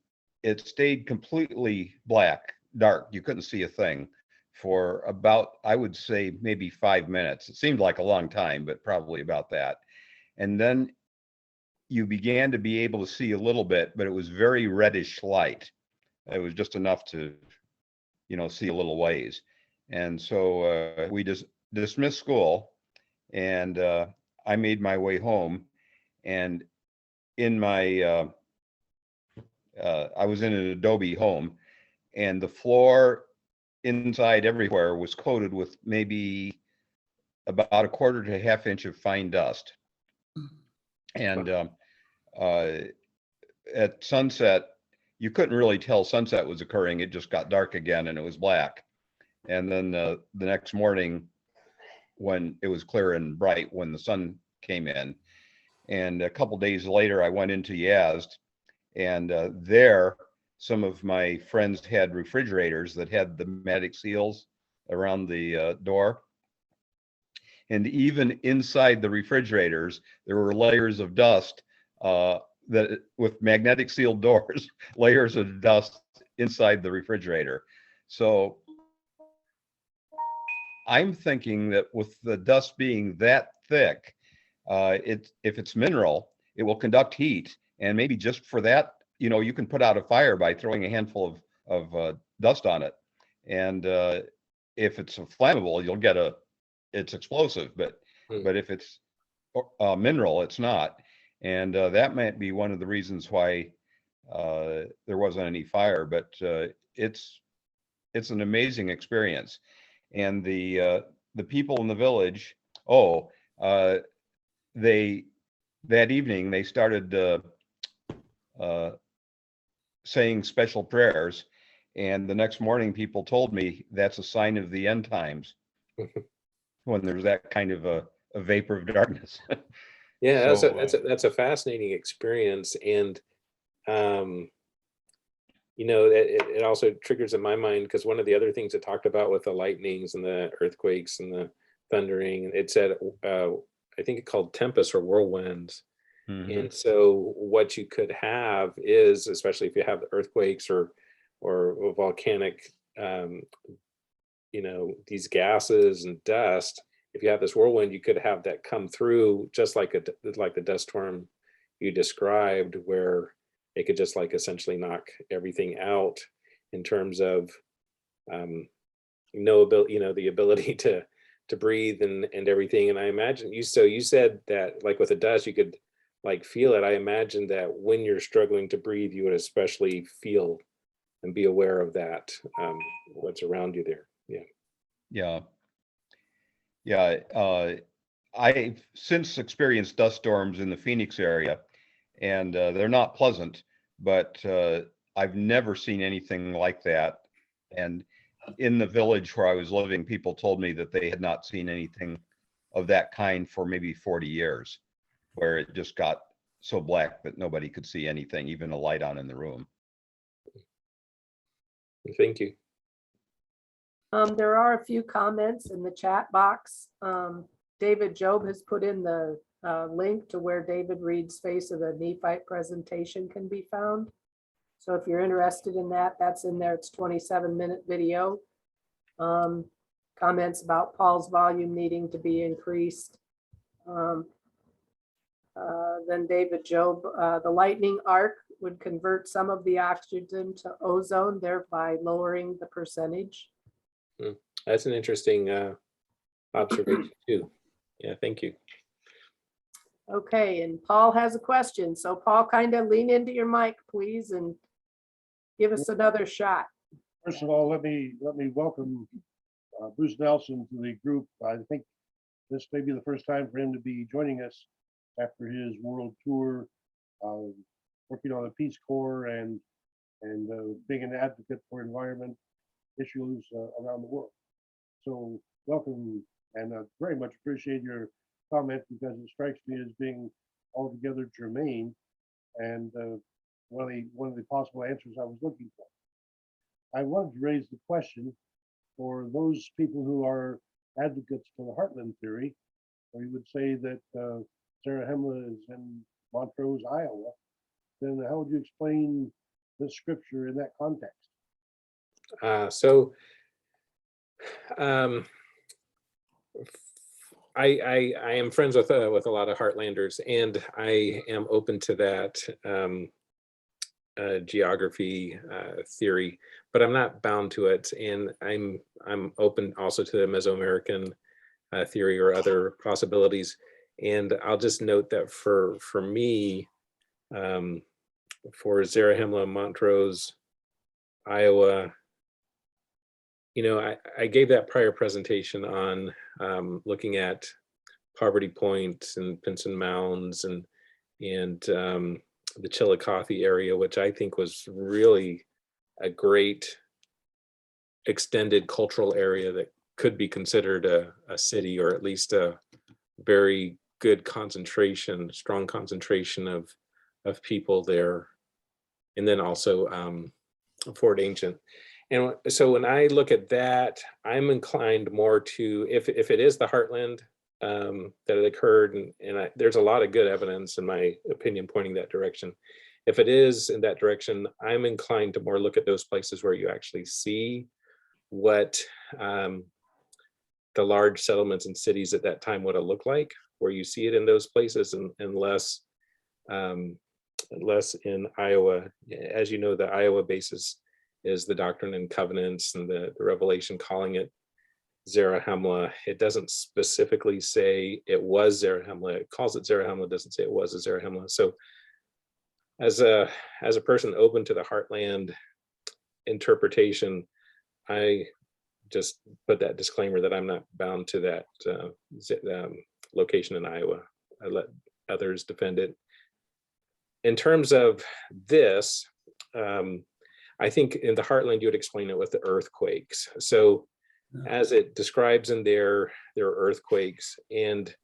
S11: it stayed completely black, dark. You couldn't see a thing for about, I would say, maybe 5 minutes. It seemed like a long time, but probably about that. And then you began to be able to see a little bit, but it was very reddish light. It was just enough to, see a little ways. And so we just dismissed school, and I made my way home. And in my, I was in an adobe home, and the floor inside everywhere was coated with maybe about a quarter to a half inch of fine dust. And at sunset, you couldn't really tell sunset was occurring. It just got dark again and it was black. And then the next morning, when it was clear and bright, when the sun came in, and a couple days later, I went into Yazd, and there, some of my friends had refrigerators that had the magnetic seals around the door. And even inside the refrigerators, there were layers of dust that with magnetic sealed doors, layers of dust inside the refrigerator. So I'm thinking that with the dust being that thick, if it's mineral, it will conduct heat. And maybe just for that, you can put out a fire by throwing a handful of dust on it. And if it's a flammable, you'll get it's explosive, but if it's mineral, it's not. And that might be one of the reasons why there wasn't any fire, but it's an amazing experience. And the people in the village, that evening they started saying special prayers, and the next morning people told me that's a sign of the end times when there's that kind of a vapor of darkness.
S4: Yeah,
S11: So,
S4: that's a fascinating experience, and it also triggers in my mind, because one of the other things it talked about with the lightnings and the earthquakes and the thundering, it said I think it called tempests or whirlwinds. And so what you could have is, especially if you have earthquakes or volcanic, these gases and dust, if you have this whirlwind, you could have that come through just like the dust storm you described, where it could just like essentially knock everything out in terms of the ability to breathe and everything. And I imagine you said that like with the dust, you could like feel it. I imagine that when you're struggling to breathe, you would especially feel and be aware of that, what's around you there.
S11: I've since experienced dust storms in the Phoenix area, and they're not pleasant, but I've never seen anything like that. And in the village where I was living, people told me that they had not seen anything of that kind for maybe 40 years, where it just got so black that nobody could see anything, even a light on in the room.
S4: Thank you.
S6: There are a few comments in the chat box. David Job has put in the link to where David Reed's Face of the Nephite presentation can be found. So if you're interested in that, that's in there. It's 27-minute video. Comments about Paul's volume needing to be increased. Then David Job, the lightning arc would convert some of the oxygen to ozone, thereby lowering the percentage.
S4: That's an interesting observation too. Yeah, thank you.
S6: Okay, and Paul has a question. So Paul, kind of lean into your mic, please, and give us another shot.
S1: First of all, let me welcome Bruce Nelson to the group. I think this may be the first time for him to be joining us after his world tour, working on the Peace Corps and being an advocate for environment issues around the world. So welcome, and very much appreciate your comment, because it strikes me as being altogether germane and one of the possible answers I was looking for. I wanted to raise the question for those people who are advocates for the Heartland theory, or you would say that Zarahemla is in Montrose, Iowa, then how would you explain this scripture in that context?
S4: I am friends with a lot of Heartlanders, and I am open to that geography theory, but I'm not bound to it, and I'm open also to the Mesoamerican theory or other possibilities. And I'll just note that for me, for Zarahemla, Montrose, Iowa, I gave that prior presentation on looking at Poverty Point and Pinson Mounds and the Chillicothe area, which I think was really a great extended cultural area that could be considered a city, or at least a very good concentration, strong concentration of people there. And then also Fort Ancient. And so when I look at that, I'm inclined more to, if it is the Heartland that it occurred, and there's a lot of good evidence, in my opinion, pointing that direction. If it is in that direction, I'm inclined to more look at those places where you actually see what the large settlements and cities at that time would have looked like, where you see it in those places, and less in Iowa. As you know, the Iowa basis is the Doctrine and Covenants and the Revelation, calling it Zarahemla. It doesn't specifically say it was Zarahemla. It calls it Zarahemla, doesn't say it was a Zarahemla. So as a person open to the Heartland interpretation, I just put that disclaimer that I'm not bound to that location in Iowa. I let others defend it. In terms of this, I think in the Heartland, you would explain it with the earthquakes. So as it describes in there are earthquakes, and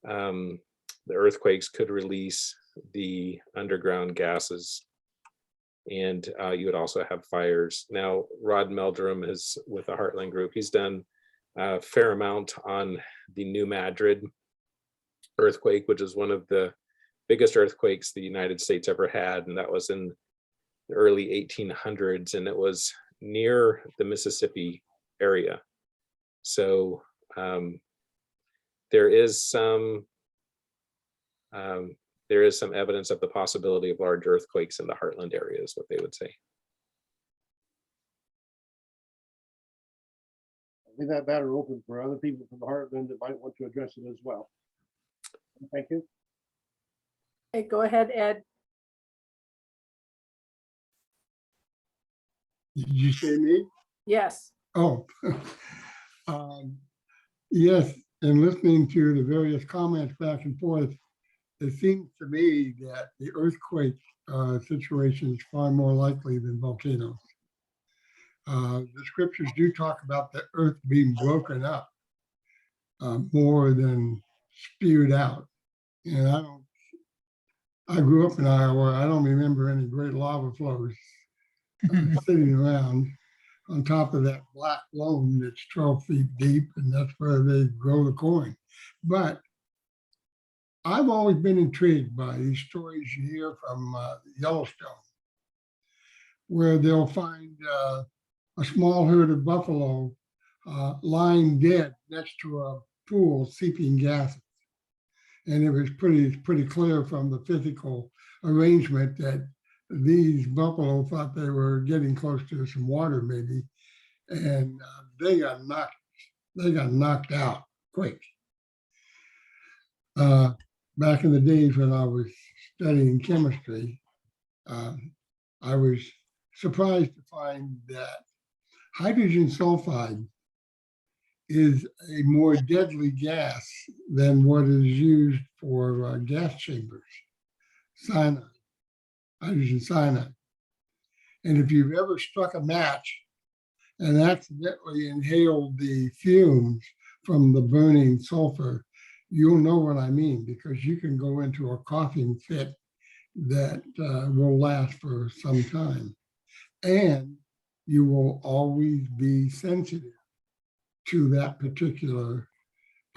S4: the earthquakes could release the underground gases, and you would also have fires. Now, Rod Meldrum is with the Heartland Group. He's done a fair amount on the New Madrid earthquake, which is one of the biggest earthquakes the United States ever had, and that was in the early 1800s, and it was near the Mississippi area. So there is some evidence of the possibility of large earthquakes in the Heartland area, is what they would say.
S1: I leave that matter open for other people from the Heartland that might want to address it as well. Thank you.
S6: Hey, go ahead, Ed.
S8: Did you say me?
S6: Yes.
S8: Oh, yes, and listening to the various comments back and forth, it seems to me that the earthquake situation is far more likely than volcanoes. The scriptures do talk about the earth being broken up more than spewed out. And I grew up in Iowa. I don't remember any great lava flows sitting around on top of that black loam that's 12 feet deep, and that's where they grow the corn. But I've always been intrigued by these stories you hear from Yellowstone, where they'll find a small herd of buffalo lying dead next to a pool seeping gases. And it was pretty clear from the physical arrangement that these buffalo thought they were getting close to some water maybe, and they got knocked out quick. Back in the days when I was studying chemistry, I was surprised to find that hydrogen sulfide is a more deadly gas than what is used for gas chambers, cyanide, hydrogen cyanide. And if you've ever struck a match and accidentally inhaled the fumes from the burning sulfur, you'll know what I mean, because you can go into a coughing fit that will last for some time. And you will always be sensitive to that particular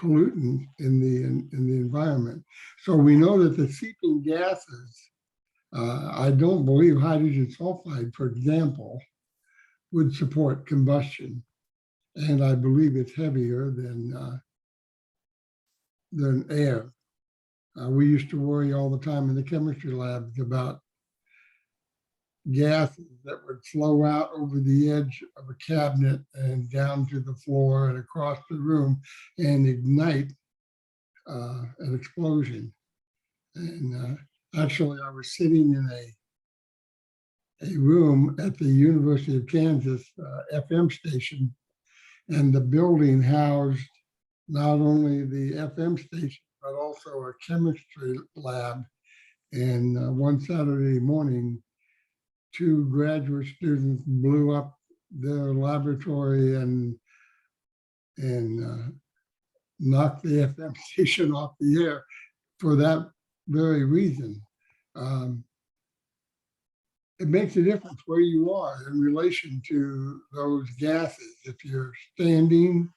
S8: pollutant in the environment. So we know that the seeping gases, I don't believe hydrogen sulfide, for example, would support combustion. And I believe it's heavier than air. We used to worry all the time in the chemistry labs about gases that would flow out over the edge of a cabinet and down to the floor and across the room and ignite an explosion. And actually, I was sitting in a room at the University of Kansas FM station, and the building housed not only the FM station, but also a chemistry lab. And one Saturday morning, 2 graduate students blew up their laboratory and knocked the FM station off the air for that very reason. It makes a difference where you are in relation to those gases. If you're standing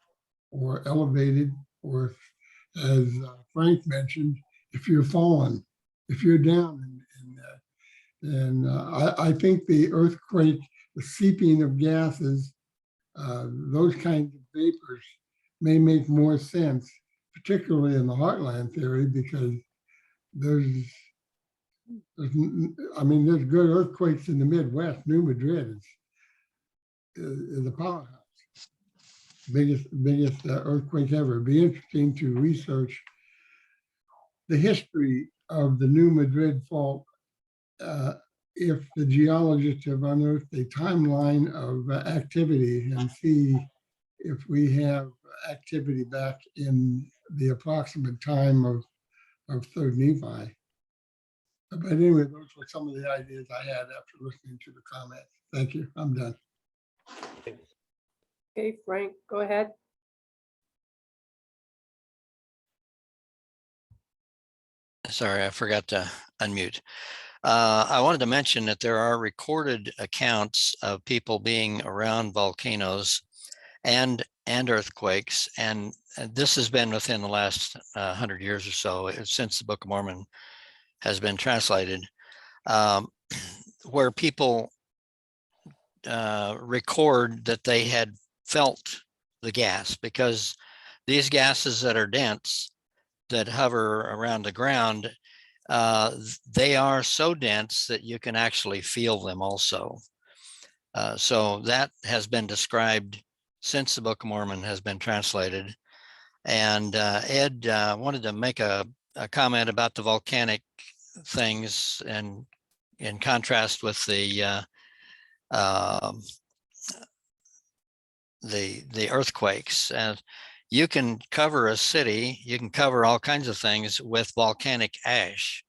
S8: or elevated, or if, as Frank mentioned, if you're fallen, if you're down and I think the earthquake, the seeping of gases, those kinds of vapors may make more sense, particularly in the heartland theory, because there's good earthquakes in the Midwest. New Madrid is a powerhouse. biggest earthquake ever. It'd be interesting to research the history of the New Madrid fault. If the geologists have unearthed a timeline of activity and see if we have activity back in the approximate time of Third Nephi. But anyway, those were some of the ideas I had after listening to the comments. Thank you. I'm done.
S6: Okay, Frank, go ahead.
S9: Sorry, I forgot to unmute. I wanted to mention that there are recorded accounts of people being around volcanoes and earthquakes, and this has been within the last 100 years or so, since the Book of Mormon has been translated, where people record that they had felt the gas, because these gases that are dense, that hover around the ground, they are so dense that you can actually feel them also. So that has been described since the Book of Mormon has been translated. And Ed wanted to make a comment about the volcanic things, and in contrast with the earthquakes. And you can cover a city, you can cover all kinds of things with volcanic ash.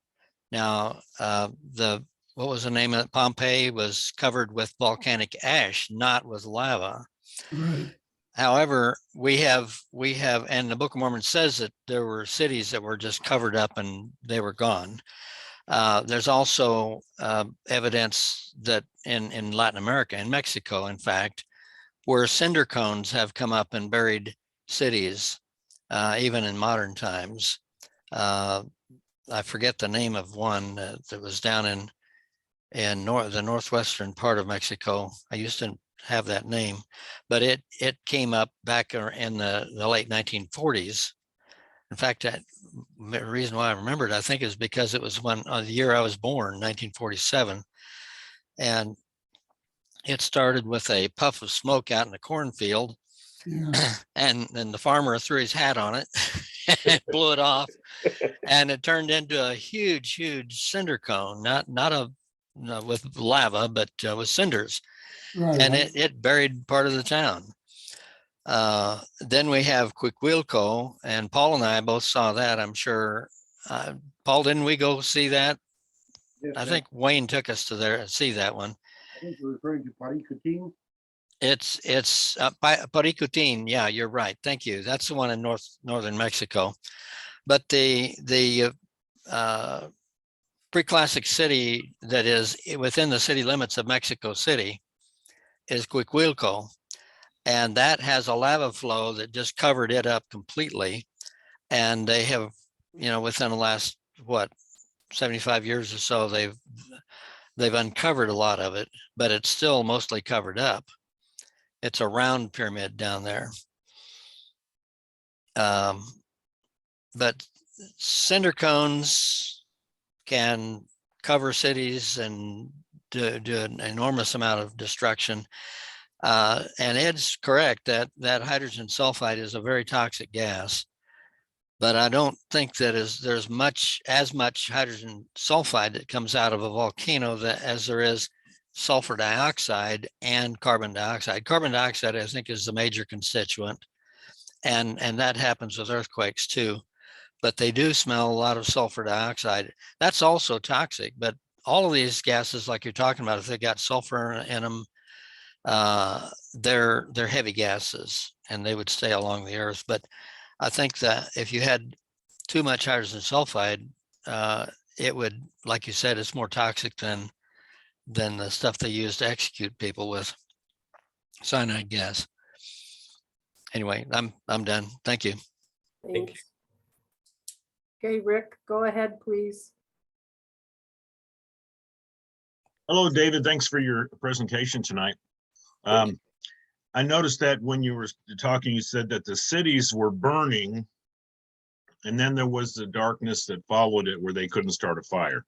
S9: Now, what was the name of it? Pompeii was covered with volcanic ash, not with lava.
S8: Right.
S9: However, we have, and the Book of Mormon says that there were cities that were just covered up and they were gone. There's also evidence that in Latin America, in Mexico, in fact, where cinder cones have come up and buried cities, even in modern times. I forget the name of one that was down in the northwestern part of Mexico. I used to have that name, but it came up back in the late 1940s. In fact, the reason why I remembered, I think, is because it was the year I was born, 1947. And it started with a puff of smoke out in the cornfield.
S8: Yeah.
S9: And then the farmer threw his hat on it and blew it off. And it turned into a huge cinder cone, not with lava, but with cinders.
S8: Right.
S9: And it buried part of the town. Then we have Quiquilco, and Paul and I both saw that, I'm sure. Paul, didn't we go see that?
S1: Yes,
S9: I
S1: sir.
S9: think Wayne took us to there and see that one.
S1: I think you're referring to Paricutin.
S9: It's Paricutin. Yeah, you're right. Thank you. That's the one in northern Mexico. But the pre-classic city that is within the city limits of Mexico City is Quiquilco. And that has a lava flow that just covered it up completely. And they have, within the last, 75 years or so, they've uncovered a lot of it, but it's still mostly covered up. It's a round pyramid down there. But cinder cones can cover cities and do an enormous amount of destruction. And Ed's correct that hydrogen sulfide is a very toxic gas, but I don't think that there's as much hydrogen sulfide that comes out of a volcano as there is sulfur dioxide and carbon dioxide. Carbon dioxide, I think, is the major constituent, and that happens with earthquakes too. But they do smell a lot of sulfur dioxide. That's also toxic. But all of these gases, like you're talking about, if they got sulfur in them, they're heavy gases and they would stay along the earth. But I think that if you had too much hydrogen sulfide, it would, like you said, it's more toxic than the stuff they use to execute people with, cyanide gas. Anyway, I'm done. Thank you.
S4: Thank you.
S6: Thanks. Okay, Rick, go ahead, please.
S12: Hello, David. Thanks for your presentation tonight. I noticed that when you were talking, you said that the cities were burning, and then there was the darkness that followed it where they couldn't start a fire.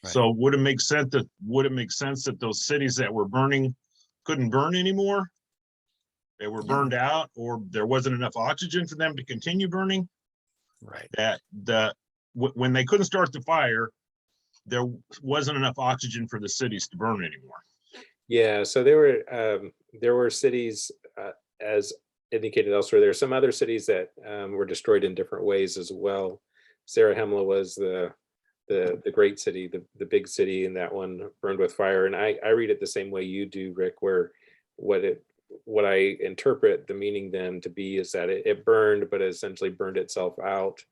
S12: Right. So would it make sense that those cities that were burning couldn't burn anymore? they were burned out, or there wasn't enough oxygen for them to continue burning.
S9: Right.
S12: That when they couldn't start the fire, there wasn't enough oxygen for the cities to burn anymore.
S4: Yeah, so there were cities, as indicated elsewhere. There are some other cities that were destroyed in different ways as well. Zarahemla was the great city, the big city, and that one burned with fire. And I read it the same way you do, Rick, where what I interpret the meaning then to be is that it burned, but it essentially burned itself out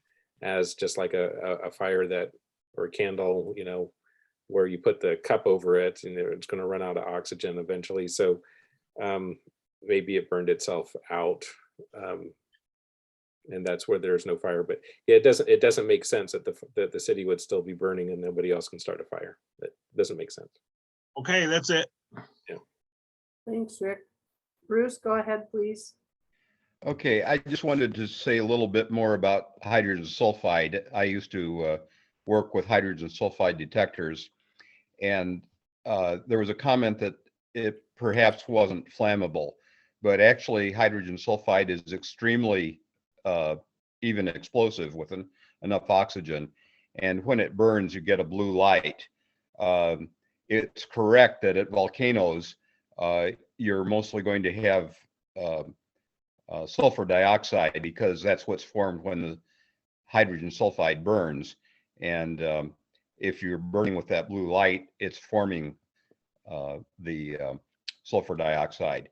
S4: as just like a fire that, or a candle, you know, where you put the cup over it and it's going to run out of oxygen eventually. So maybe it burned itself out. And that's where there's no fire. But yeah, it doesn't make sense that the city would still be burning and nobody else can start a fire. That doesn't make sense.
S12: Okay, that's it.
S4: Yeah.
S6: Thanks, Rick. Bruce, go ahead, please.
S11: Okay, I just wanted to say a little bit more about hydrogen sulfide. I used to work with hydrogen sulfide detectors, and there was a comment that it perhaps wasn't flammable, but actually hydrogen sulfide is extremely even explosive with enough oxygen, and when it burns, you get a blue light. It's correct that at volcanoes, you're mostly going to have sulfur dioxide, because that's what's formed when the hydrogen sulfide burns. And if you're burning with that blue light, it's forming the sulfur dioxide.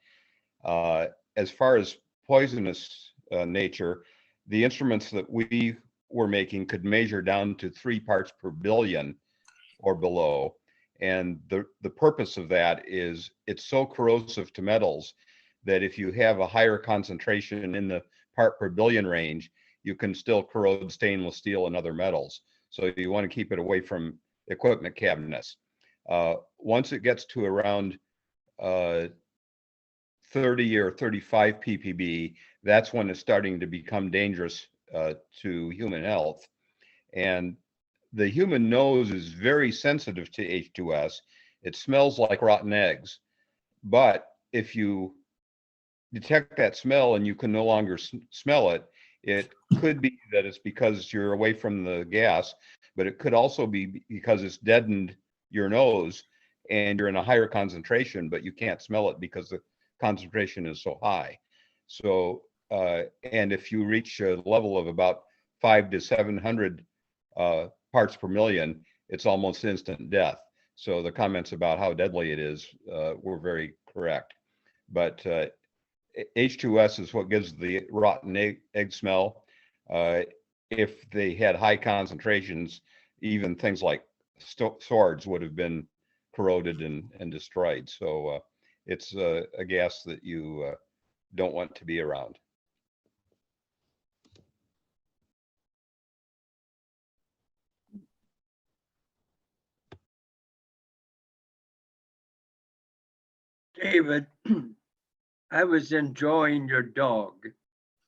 S11: As far as poisonous nature, the instruments that we were making could measure down to 3 parts per billion or below. And the purpose of that is it's so corrosive to metals that if you have a higher concentration in the part per billion range, you can still corrode stainless steel and other metals. So you want to keep it away from equipment cabinets. Once it gets to around 30 or 35 ppb, that's when it's starting to become dangerous to human health. And the human nose is very sensitive to H2S. It smells like rotten eggs. But if you detect that smell and you can no longer smell it, it could be that it's because you're away from the gas, but it could also be because it's deadened your nose and you're in a higher concentration, but you can't smell it because the concentration is so high. So, and if you reach a level of about 500 to 700 parts per million, it's almost instant death. So the comments about how deadly it is were very correct. But H2S is what gives the rotten egg smell. If they had high concentrations, even things like swords would have been corroded and destroyed. So it's a gas that you don't want to be around.
S13: David, I was enjoying your dog.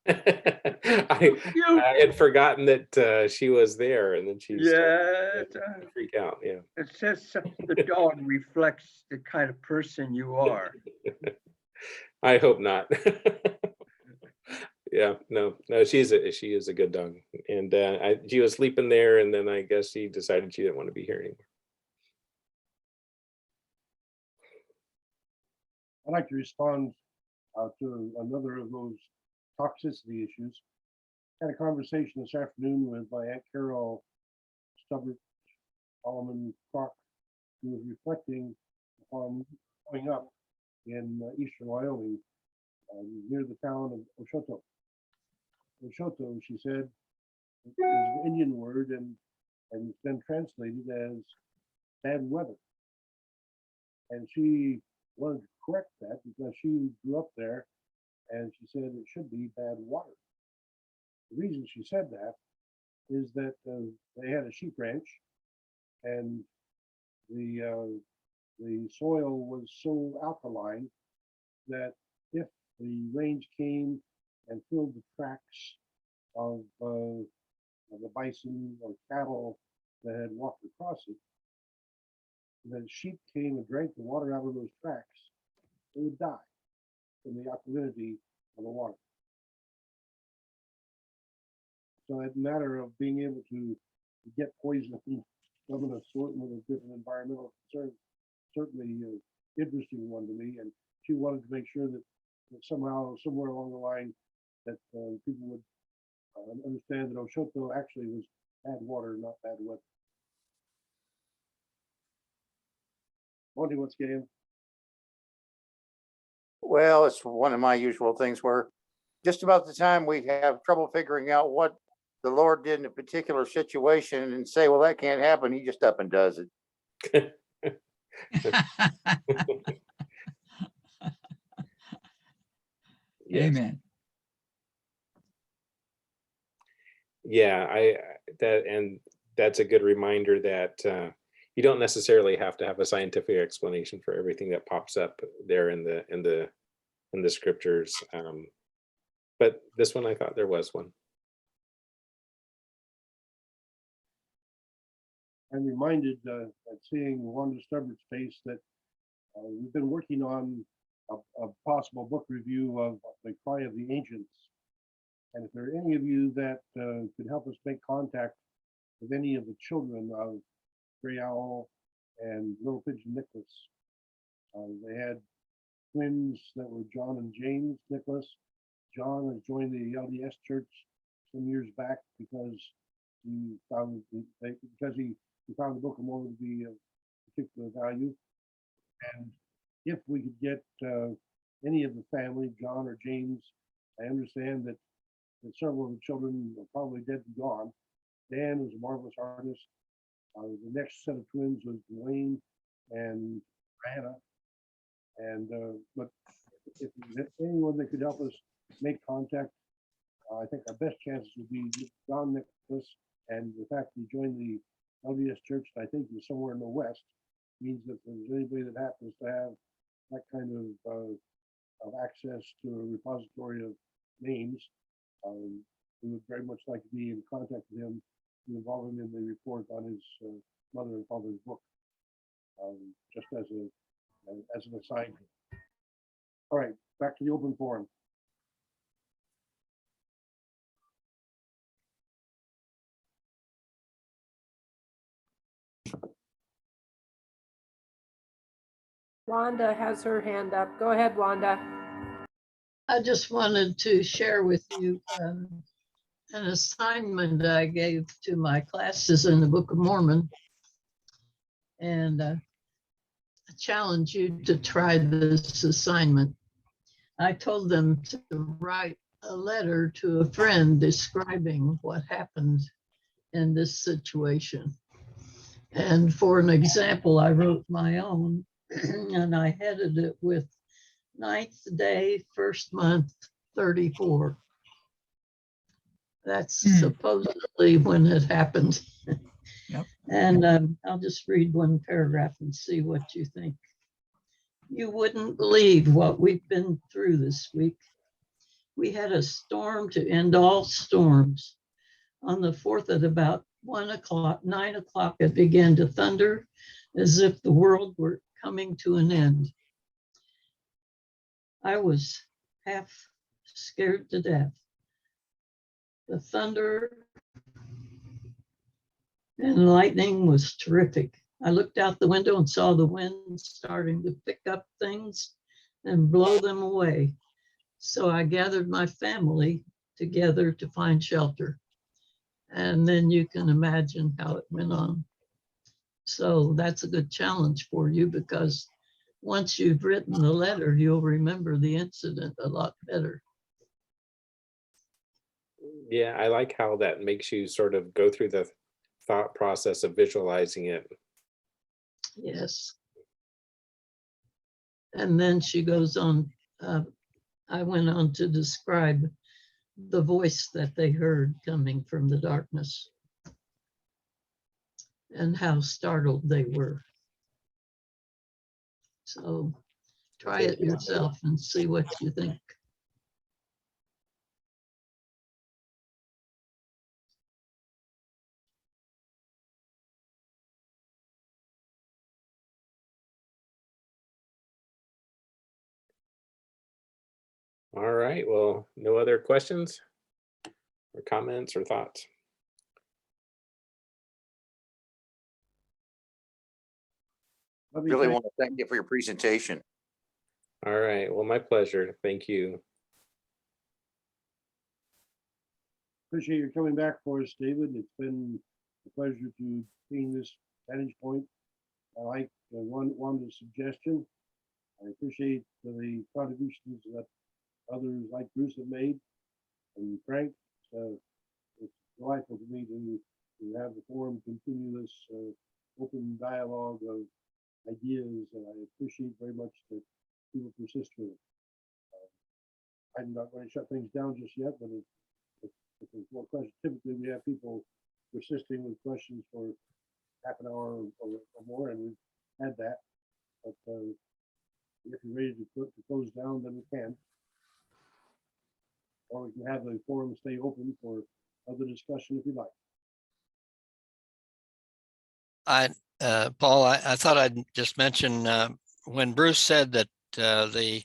S4: I had forgotten that she was there, and then she started
S13: Yeah,
S4: to freak out. Yeah.
S13: it says the dog reflects the kind of person you are.
S4: I hope not. Yeah, no, she is a good dog, and she was sleeping there, and then I guess she decided she didn't want to be here anymore.
S1: I'd like to respond to another of those toxicity issues. Had a conversation this afternoon with my Aunt Carol Stubbert Solomon Croc, who was reflecting upon growing up in eastern Wyoming, near the town of Oshoto. Oshoto, she said, is an Indian word, and it's been translated as bad weather. And she wanted to correct that because she grew up there, and she said it should be bad water. The reason she said that is that they had a sheep ranch, and the soil was so alkaline that if the rains came and filled the tracks of the bison or cattle that had walked across it, the sheep came and drank the water out of those tracks, they would die. from the alkalinity of the water. So it's a matter of being able to get poison from an assortment of different environmental concerns, certainly interesting one to me. And she wanted to make sure that somehow, somewhere along the line, that people would understand that Oshoto actually was bad water, not bad weather. Monty, what's game?
S14: Well, it's one of my usual things where just about the time we have trouble figuring out what the Lord did in a particular situation and say, well, that can't happen, he just up and does it.
S4: Yes.
S15: Amen.
S4: Yeah, that's a good reminder that you don't necessarily have to have a scientific explanation for everything that pops up there in the scriptures. But this one, I thought there was one.
S1: I'm reminded at seeing Wanda Stubbert's face that we've been working on a possible book review of The Cry of the Ancients. And if there are any of you that could help us make contact with any of the children of Gray Owl and Little Pigeon Nicholas. They had twins that were John and James Nicholas. John has joined the LDS Church some years back because he found he found the Book of Mormon to be of particular value. And if we could get any of the family, John or James, I understand that several of the children are probably dead and gone. Dan was a marvelous artist. The next set of twins was Dwayne and Hannah. And but if there's anyone that could help us make contact, I think our best chances would be John Nicholas. And the fact that he joined the LDS Church, I think is somewhere in the West, means that if there's anybody that happens to have that kind of access to a repository of names, we would very much like to be in contact with him to involve him in the report on his mother and father's book, just as an assignment. All right, back to the open forum.
S6: Wanda has her hand up. Go ahead, Wanda.
S16: I just wanted to share with you an assignment I gave to my classes in the Book of Mormon. And I challenge you to try this assignment. I told them to write a letter to a friend describing what happened in this situation. And for an example, I wrote my own and I headed it with 9th day, 1st month, 34. That's supposedly when it happened.
S15: Yep.
S16: And I'll just read one paragraph and see what you think. You wouldn't believe what we've been through this week. We had a storm to end all storms. On the 4th at about 9 o'clock, it began to thunder as if the world were coming to an end. I was half scared to death. The thunder and lightning was terrific. I looked out the window and saw the wind starting to pick up things and blow them away. So I gathered my family together to find shelter. And then you can imagine how it went on. So that's a good challenge for you, because once you've written the letter, you'll remember the incident a lot better.
S4: Yeah, I like how that makes you sort of go through the thought process of visualizing it.
S16: Yes. And then she goes on, I went on to describe the voice that they heard coming from the darkness and how startled they were. So try it yourself and see what you think.
S4: All right, well, no other questions or comments or thoughts?
S14: Really want to thank you for your presentation.
S4: All right, well, my pleasure. Thank you.
S1: Appreciate your coming back for us, David. It's been a pleasure to gain this vantage point. I like Wanda's suggestion. I appreciate the contributions that others like Bruce have made and Frank. It's delightful to me to have the forum continue this open dialogue of ideas, and I appreciate very much that people persist with it. I'm not going to shut things down just yet, but if there's more questions, typically we have people persisting with questions for half an hour or more, and we've had that. But if you're ready to close down, then we can. Or we can have the forum stay open for other discussion if you like.
S9: Paul, I thought I'd just mention when Bruce said that the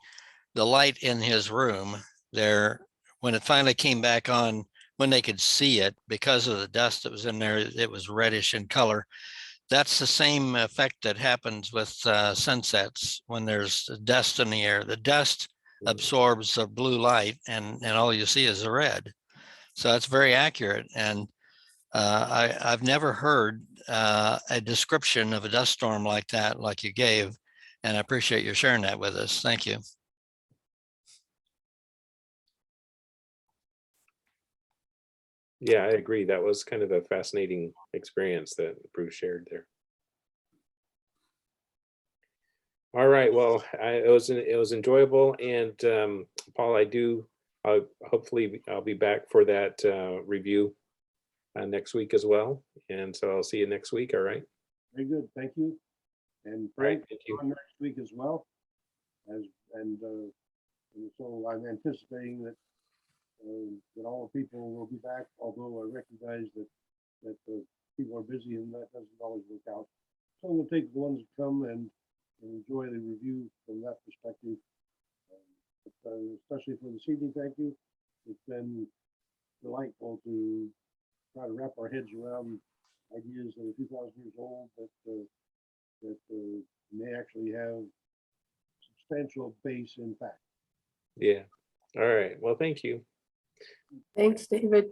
S9: light in his room there, when it finally came back on, when they could see it because of the dust that was in there, it was reddish in color. That's the same effect that happens with sunsets when there's dust in the air. The dust absorbs the blue light, and all you see is the red. So that's very accurate. And I've never heard a description of a dust storm like that, like you gave, and I appreciate you sharing that with us. Thank you.
S4: Yeah, I agree. That was kind of a fascinating experience that Bruce shared there. All right, well, it was enjoyable, and Paul, hopefully I'll be back for that review next week as well, and so I'll see you next week. All right.
S1: Very good, thank you. And Frank, thank you. On next week as well. And so I'm anticipating that all the people will be back, although I recognize that people are busy and that doesn't always work out. So we'll take the ones that come and enjoy the review from that perspective. Especially for this evening, thank you. It's been delightful to try to wrap our heads around ideas that are 2,000 years old that may actually have substantial base in fact.
S4: Yeah. All right. Well, thank you.
S6: Thanks, David.